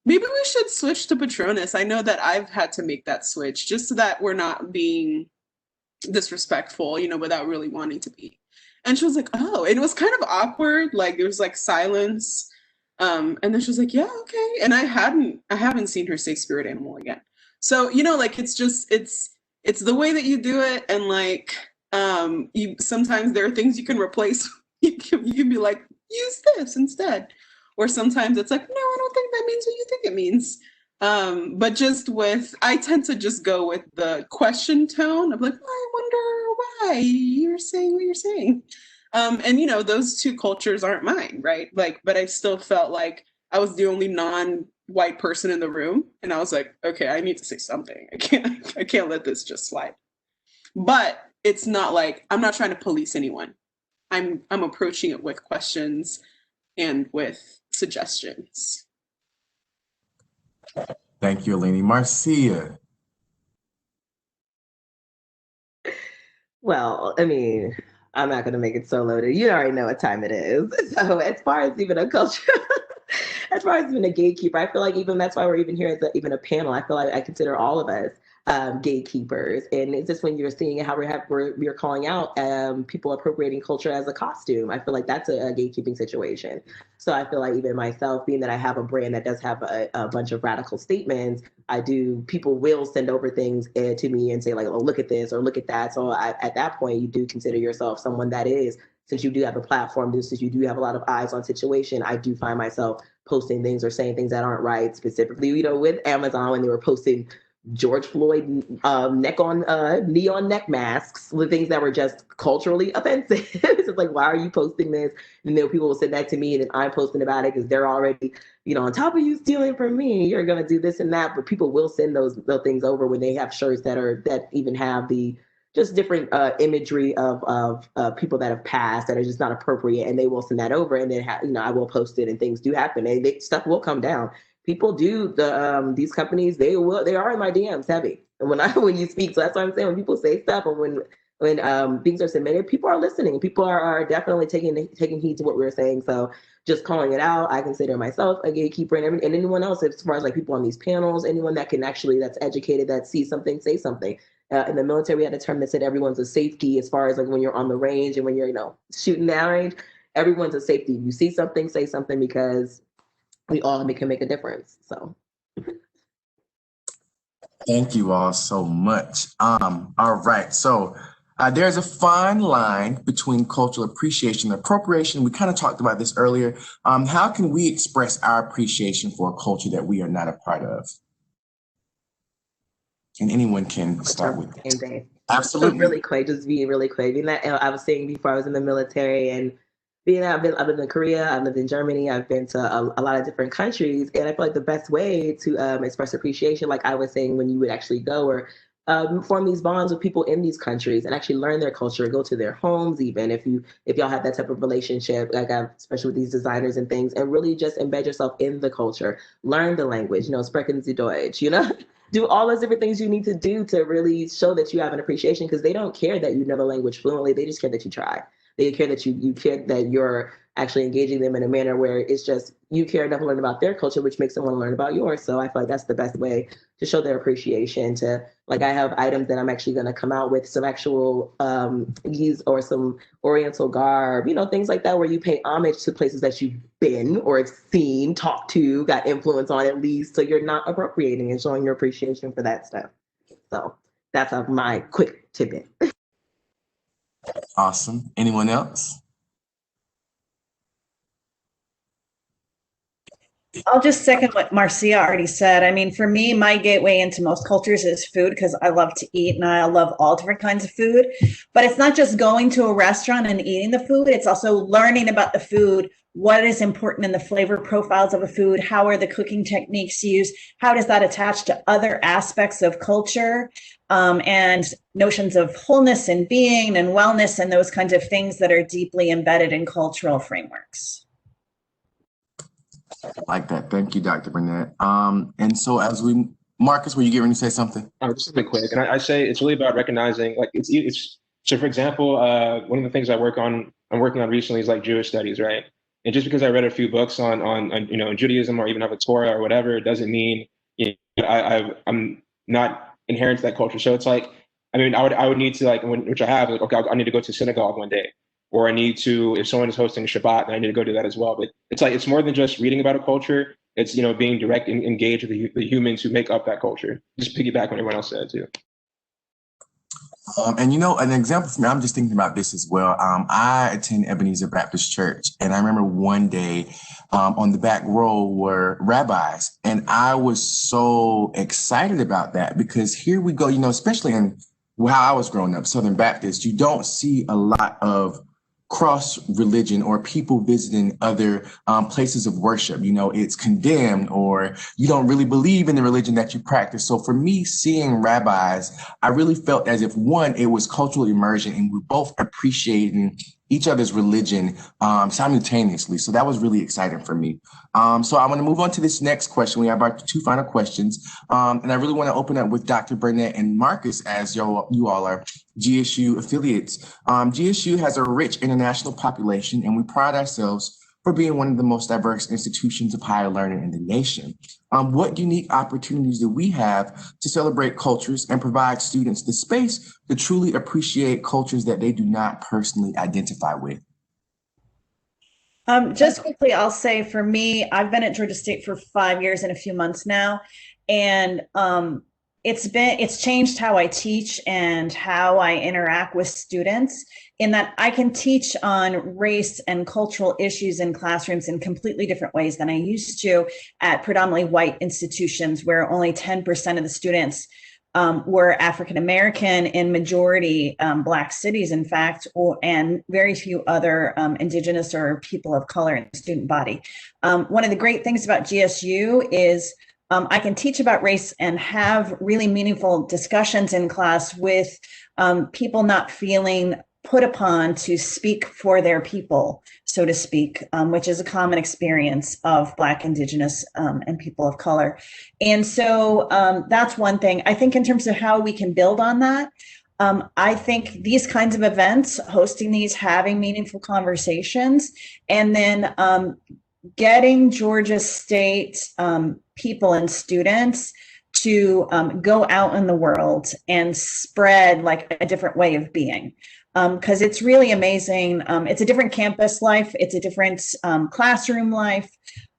maybe we should switch to Patronus. I know that I've had to make that switch just so that we're not being disrespectful, without really wanting to be. And she was like, oh, and it was kind of awkward. Like, there was, like, silence. And then she was like, yeah, okay. And I haven't seen her say spirit animal again. So, like, it's the way that you do it. And, like, you sometimes there are things you can replace. You can be like, use this instead. Or sometimes it's like, no, I don't think that means what you think it means. But I tend to just go with the question tone of, like, I wonder why you're saying what you're saying. And those two cultures aren't mine, right? Like, but I still felt like I was the only non-white person in the room. And I was like, okay, I need to say something. I can't let this just slide. But it's not like, I'm not trying to police anyone. I'm approaching it with questions and with suggestions. Thank you, Alini. Marcia. Well, I mean, I'm not going to make it so loaded. You already know what time it is. So as far as even a culture, as far as even a gatekeeper, I feel like even that's why we're even here as even a panel. I feel like I consider all of us gatekeepers, and it's just when you're seeing how we're calling out people appropriating culture as a costume. I feel like that's a gatekeeping situation. So I feel like even myself, being that I have a brand that does have a bunch of radical statements, people will send over things to me and say, like, oh, look at this or look at that. So at that point, you do consider yourself someone that is, since you do have a platform, since you do have a lot of eyes on situation, I do find myself posting things or saying things that aren't right. Specifically, with Amazon, when they were posting George Floyd neon neck masks with things that were just culturally offensive. It's just like, why are you posting this? And then people will send that to me, and then I'm posting about it because they're already, on top of you stealing from me, you're gonna do this and that. But people will send those things over when they have shirts that even have the just different imagery of people that have passed that are just not appropriate, and they will send that over, and then I will post it, and things do happen, and stuff will come down. People do these companies, they are in my DMs heavy. And when you speak, so that's what I'm saying. When people say stuff, or when things are submitted, people are listening. People are definitely taking heed to what we're saying. So just calling it out, I consider myself a gatekeeper, and anyone else, as far as like people on these panels, anyone that can that's educated, that sees something, say something. In the military, we had a term that said everyone's a safety, as far as like when you're on the range and when you're shooting down range. everyone's a safety. If you see something, say something, because we all can make a difference. So. Thank you all so much. All right, so there's a fine line between cultural appreciation and appropriation. We kind of talked about this earlier. How can we express our appreciation for a culture that we are not a part of? And anyone can start with that. Absolutely. So really quick, just being really quick. I was saying before, I was in the military, and I've lived in Korea, I've lived in Germany, I've been to a lot of different countries, and I feel like the best way to express appreciation, like I was saying, when you would actually go or form these bonds with people in these countries and actually learn their culture, go to their homes, even if y'all have that type of relationship, like especially with these designers and things, and really just embed yourself in the culture, learn the language, sprechen Sie Deutsch, do all those different things you need to do to really show that you have an appreciation, because they don't care that you know the language fluently, they just care that you try. They care that you care that you're actually engaging them in a manner where it's just you care enough to learn about their culture, which makes them want to learn about yours. So I feel like that's the best way to show their appreciation. To like, I have items that I'm actually going to come out with some actual use or some Oriental garb, things like that, where you pay homage to places that you've been or have seen, talked to, got influence on at least. So you're not appropriating and showing your appreciation for that stuff. So that's my quick tidbit. Awesome. Anyone else? I'll just second what Marcia already said. I mean, for me, my gateway into most cultures is food, because I love to eat and I love all different kinds of food. But it's not just going to a restaurant and eating the food. It's also learning about the food, what is important in the flavor profiles of a food, how are the cooking techniques used, how does that attach to other aspects of culture, and notions of wholeness and being and wellness and those kinds of things that are deeply embedded in cultural frameworks. I like that. Thank you, Dr. Burnett. And so Marcus, were you getting ready to say something? Just a bit quick. And I say it's really about recognizing, like, it's so, for example, one of the things I'm working on recently is like Jewish studies, right? And just because I read a few books on Judaism, or even have a Torah or whatever, it doesn't mean I'm not inherent to that culture. So it's like, I mean, I would need to, like, which I have, like, okay, I need to go to synagogue one day. Or I need to, if someone is hosting Shabbat, then I need to go do that as well. But it's like, it's more than just reading about a culture. It's, being direct and engaged with the humans who make up that culture. Just piggyback on everyone else said too. And an example for me, I'm just thinking about this as well. I attend Ebenezer Baptist Church, and I remember one day on the back row were rabbis, and I was so excited about that, because here we go, especially in how I was growing up, Southern Baptist, you don't see a lot of cross religion or people visiting other places of worship. It's condemned, or you don't really believe in the religion that you practice. So for me, seeing rabbis, I really felt as if, one, it was cultural immersion, and we're both appreciating each other's religion simultaneously. So that was really exciting for me. So I want to move on to this next question. We have our two final questions. And I really want to open up with Dr. Burnett and Marcus, as you all are GSU affiliates. GSU has a rich international population, and we pride ourselves for being one of the most diverse institutions of higher learning in the nation. What unique opportunities do we have to celebrate cultures and provide students the space to truly appreciate cultures that they do not personally identify with? Just quickly, I'll say, for me, I've been at Georgia State for 5 years and a few months now, and it's changed how I teach and how I interact with students, in that I can teach on race and cultural issues in classrooms in completely different ways than I used to at predominantly white institutions, where only 10% of the students were African American, in majority Black cities, in fact, and very few other Indigenous or people of color in the student body. One of the great things about GSU is I can teach about race and have really meaningful discussions in class with people not feeling put upon to speak for their people, so to speak, which is a common experience of Black, Indigenous, and people of color. And so that's one thing. I think in terms of how we can build on that, I think these kinds of events, hosting these, having meaningful conversations, and then getting Georgia State people and students to go out in the world and spread like a different way of being. Because it's really amazing. It's a different campus life. It's a different classroom life.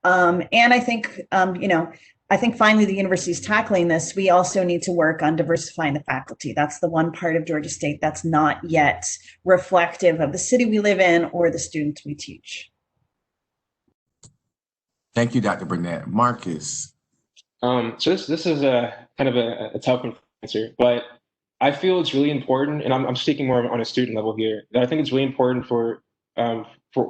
And I think, I think finally the university is tackling this. We also need to work on diversifying the faculty. That's the one part of Georgia State that's not yet reflective of the city we live in or the students we teach. Thank you, Dr. Burnett. Marcus. So this is a kind of a tough answer, but I feel it's really important, and I'm speaking more on a student level here, that I think it's really important for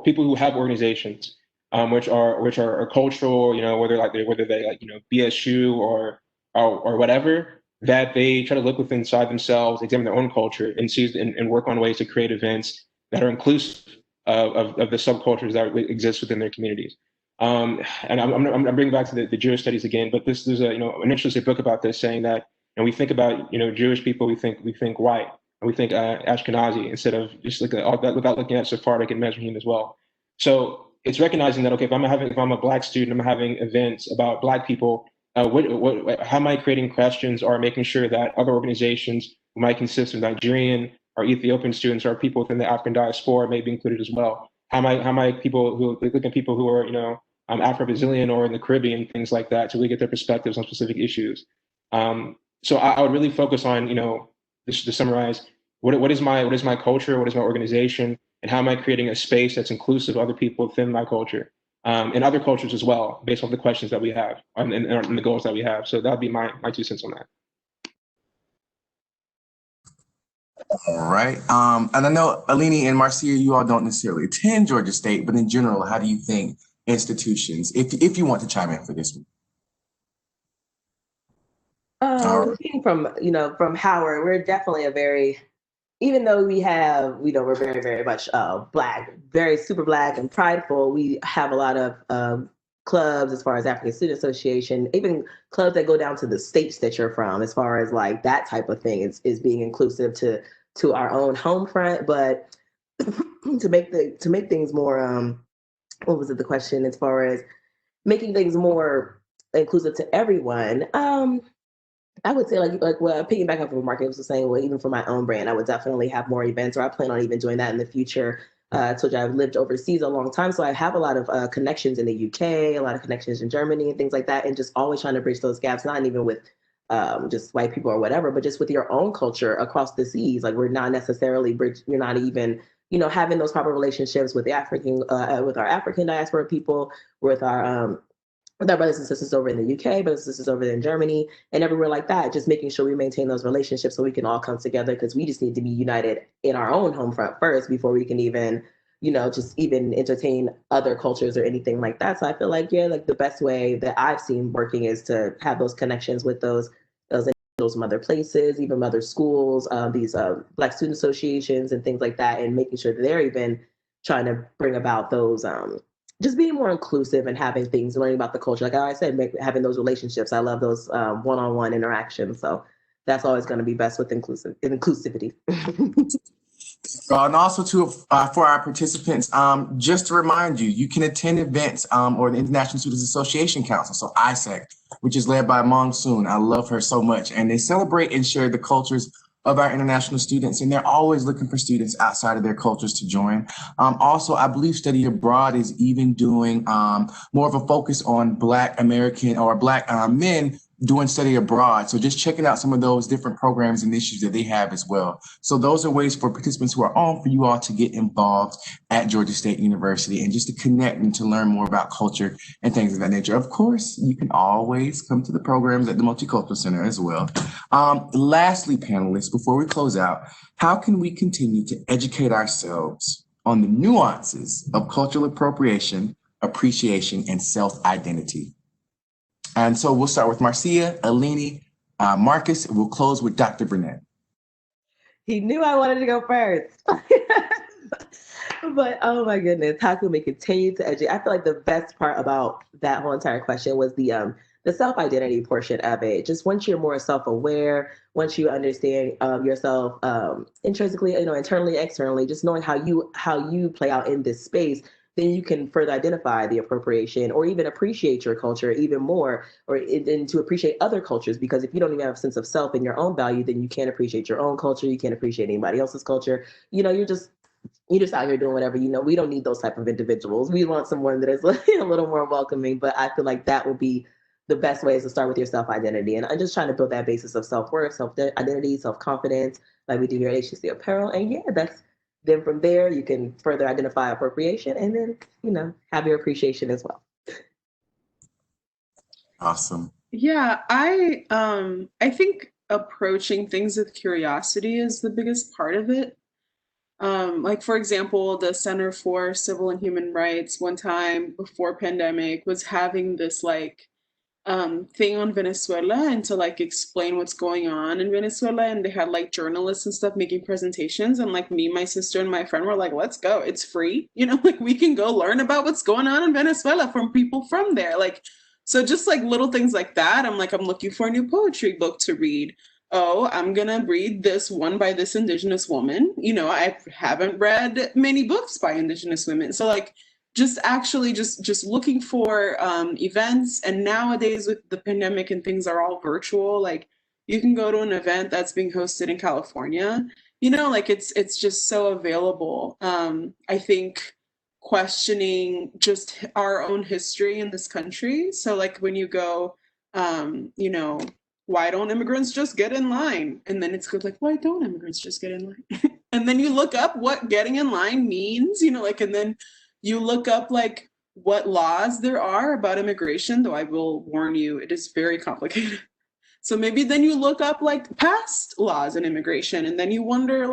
people who have organizations, which are cultural, whether they BSU or whatever, that they try to look within inside themselves, examine their own culture, and work on ways to create events that are inclusive of the subcultures that exist within their communities. And I'm bringing back to the Jewish studies again, but there's an interesting book about this saying that, and we think about Jewish people, we think white, and we think Ashkenazi, instead of just without looking at Sephardic and Mizrahi as well. So it's recognizing that, okay, if I'm a Black student, I'm having events about Black people, how am I creating questions or making sure that other organizations who might consist of Nigerian or Ethiopian students or people within the African diaspora may be included as well? How am I people who look at people who are Afro-Brazilian or in the Caribbean, things like that, to really get their perspectives on specific issues. So I would really focus on, just to summarize, what is my culture, what is my organization, and how am I creating a space that's inclusive of other people within my culture, and other cultures as well, based on the questions that we have and the goals that we have. So that would be my 2 cents on that. All right. And I know Alini and Marcia, you all don't necessarily attend Georgia State, but in general, how do you think institutions, if you want to chime in for this one? From Howard, we're definitely even though we're very, very much Black, very super Black and prideful, we have a lot of clubs as far as African Student Association, even clubs that go down to the states that you're from, as far as like that type of thing is being inclusive to our own home front. But to make things more, what was it, the question, as far as making things more inclusive to everyone? I would say picking back up what Marcus was saying, well, even for my own brand, I would definitely have more events, or I plan on even doing that in the future. I told you I've lived overseas a long time, so I have a lot of connections in the UK, a lot of connections in Germany and things like that, and just always trying to bridge those gaps, not even with just white people or whatever, but just with your own culture across the seas. Like, we're not necessarily you're not even having those proper relationships with with our African diaspora people, with our brothers and sisters over in the UK, brothers and sisters over in Germany, and everywhere like that. Just making sure we maintain those relationships so we can all come together, because we just need to be united in our own home front first before we can even, just even entertain other cultures or anything like that. So I feel like, the best way that I've seen working is to have those connections with those individuals from other places, even other schools, these Black student associations and things like that, and making sure that they're even trying to bring about those just being more inclusive and having things, learning about the culture. Like I said, having those relationships. I love those one-on-one interactions. So that's always going to be best with inclusivity. And also for our participants, just to remind you, you can attend events or the International Students Association Council, so ISAC, which is led by Monsoon. I love her so much. And they celebrate and share the cultures of our international students, and they're always looking for students outside of their cultures to join. Also, I believe Study Abroad is even doing more of a focus on Black American or Black men doing study abroad. So just checking out some of those different programs and issues that they have as well. So those are ways for participants who are on for you all to get involved at Georgia State University and just to connect and to learn more about culture and things of that nature. Of course, you can always come to the programs at the Multicultural Center as well. Lastly, panelists, before we close out, how can we continue to educate ourselves on the nuances of cultural appropriation, appreciation, and self-identity? And so we'll start with Marcia, Alini, Marcus, and we'll close with Dr. Burnett. He knew I wanted to go first. But oh my goodness, how can we continue to educate? I feel like the best part about that whole entire question was the self-identity portion of it. Just once you're more self-aware, once you understand yourself intrinsically, internally, externally, just knowing how you play out in this space, then you can further identify the appropriation or even appreciate your culture even more, and to appreciate other cultures. Because if you don't even have a sense of self and your own value, then you can't appreciate your own culture. You can't appreciate anybody else's culture. You're just out here doing whatever. We don't need those type of individuals. We want someone that is a little more welcoming. But I feel like that will be the best way is to start with your self-identity. And I'm just trying to build that basis of self-worth, self-identity, self-confidence, like we do here at HTC Apparel. And yeah, then from there, you can further identify appropriation and then, have your appreciation as well. Awesome. Yeah, I think approaching things with curiosity is the biggest part of it. Like, for example, the Center for Civil and Human Rights one time before pandemic was having this thing on Venezuela and to explain what's going on in Venezuela, and they had journalists and stuff making presentations, and me, my sister, and my friend were like, let's go, it's free, we can go learn about what's going on in Venezuela from people from there. So just little things like that. I'm looking for a new poetry book to read. Oh, I'm gonna read this one by this Indigenous woman. I haven't read many books by Indigenous women. So just actually just looking for events. And nowadays with the pandemic and things are all virtual, you can go to an event that's being hosted in California, it's just so available. I think questioning just our own history in this country. So when you go, why don't immigrants just get in line? And then it's good, why don't immigrants just get in line? And then you look up what getting in line means, and then you look up what laws there are about immigration, though I will warn you, it is very complicated. So maybe then you look up past laws in immigration, and then you wonder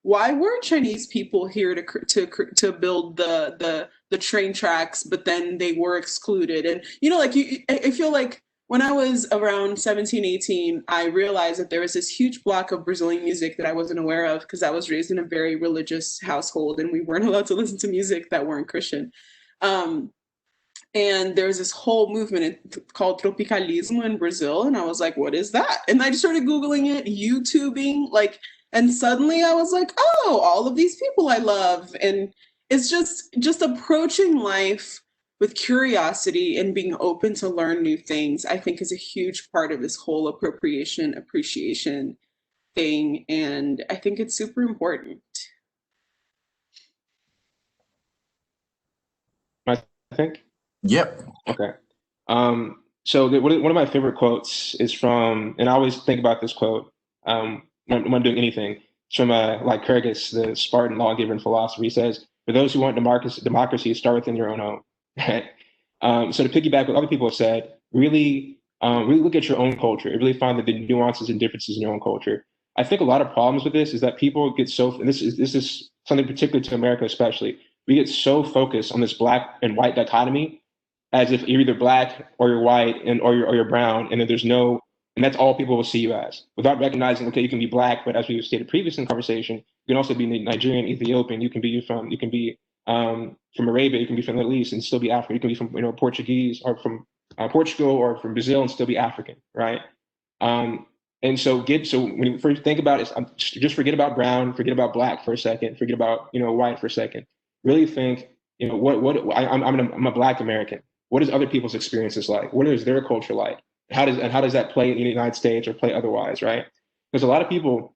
why were Chinese people here to build the train tracks, but then they were excluded? And I feel when I was around 17, 18, I realized that there was this huge block of Brazilian music that I wasn't aware of because I was raised in a very religious household and we weren't allowed to listen to music that weren't Christian. And there's this whole movement called tropicalismo in Brazil. And I was like, what is that? And I just started Googling it, YouTubing, and suddenly I was like, oh, all of these people I love. And it's just approaching life with curiosity and being open to learn new things, I think is a huge part of this whole appreciation thing. And I think it's super important. I think? Yep. Okay. So one of my favorite quotes is from, and I always think about this quote when I'm doing anything, it's from Lycurgus, the Spartan lawgiver and philosopher. He says, for those who want democracy, start within your own home. So to piggyback what other people have said, really look at your own culture. Really find the nuances and differences in your own culture. I think a lot of problems with this is that people get and this is something particular to America especially, we get so focused on this black and white dichotomy as if you're either black or you're white or you're brown, and then and that's all people will see you as, without recognizing, okay, you can be black, but as we stated previously in conversation, you can also be Nigerian, Ethiopian, you can be from Arabia, you can be from the Middle East and still be African. You can be from Portuguese or from Portugal or from Brazil and still be African, right? And so when you first think about it, just forget about brown, forget about black for a second, forget about white for a second. Really think, I'm a Black American. What is other people's experiences like? What is their culture like? How does that play in the United States or play otherwise, right? Because a lot of people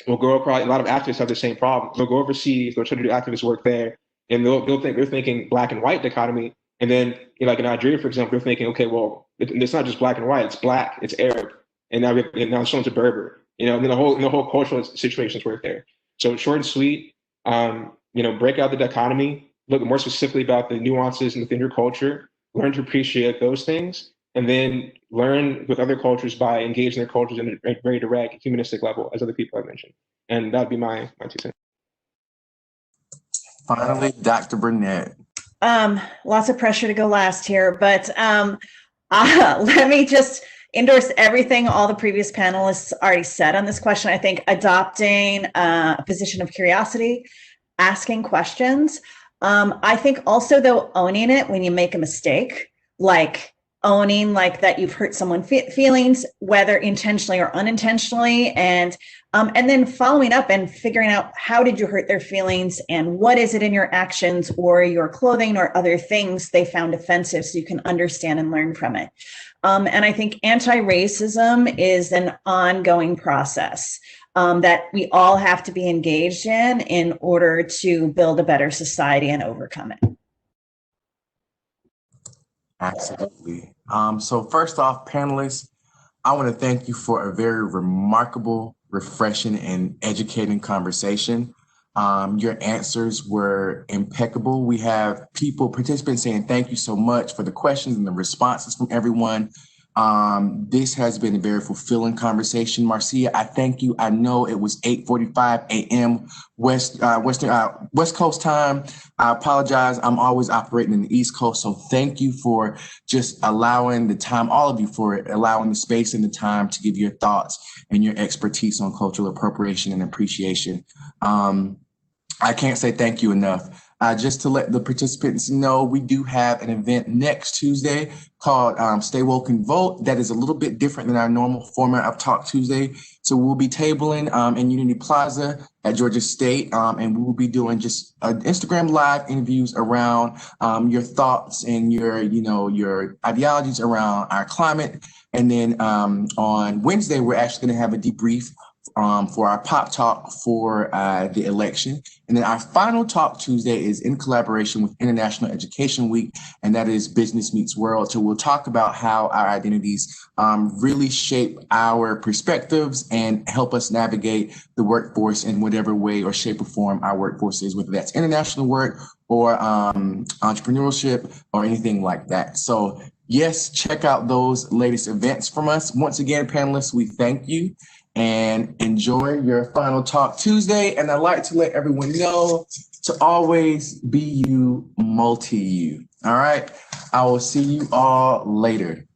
will go across. A lot of activists have the same problem. They'll go overseas, they'll try to do activist work there, and they're thinking black and white dichotomy. And then, in Nigeria, for example, they're thinking, okay, well, it's not just black and white; it's black, it's Arab, and now someone's a Berber. And then the whole cultural situations work there. So short and sweet, break out the dichotomy, look more specifically about the nuances within your culture, learn to appreciate those things, and then learn with other cultures by engaging their cultures in a very direct humanistic level, as other people have mentioned. And that'd be my 2 cents. Finally, Dr. Burnett. Lots of pressure to go last here, but let me just endorse everything all the previous panelists already said on this question. I think adopting a position of curiosity, asking questions. I think also, though, owning it when you make a mistake, owning that you've hurt someone's feelings, whether intentionally or unintentionally, and And then following up and figuring out how did you hurt their feelings and what is it in your actions or your clothing or other things they found offensive so you can understand and learn from it. And I think anti-racism is an ongoing process that we all have to be engaged in order to build a better society and overcome it. Absolutely. So first off, panelists, I want to thank you for a very remarkable, refreshing, and educating conversation. Your answers were impeccable. We have participants saying thank you so much for the questions and the responses from everyone. This has been a very fulfilling conversation. Marcia, I thank you. I know it was 8:45 a.m. West Coast time. I apologize. I'm always operating in the East Coast. So thank you for just allowing the time, all of you, for allowing the space and the time to give your thoughts and your expertise on cultural appropriation and appreciation. I can't say thank you enough. Just to let the participants know, we do have an event next Tuesday called Stay Woke and Vote. That is a little bit different than our normal format of Talk Tuesday. So we'll be tabling in Unity Plaza at Georgia State, and we will be doing just Instagram Live interviews around your thoughts and your ideologies around our climate. And then on Wednesday, we're actually going to have a debrief for our pop talk for the election. And then our final talk Tuesday is in collaboration with International Education Week, and that is Business Meets World. So we'll talk about how our identities really shape our perspectives and help us navigate the workforce in whatever way or shape or form our workforce is, whether that's international work or entrepreneurship or anything like that. So yes, check out those latest events from us. Once again, panelists, we thank you and enjoy your final talk Tuesday. And I'd like to let everyone know to always be you, multi-you. All right. I will see you all later.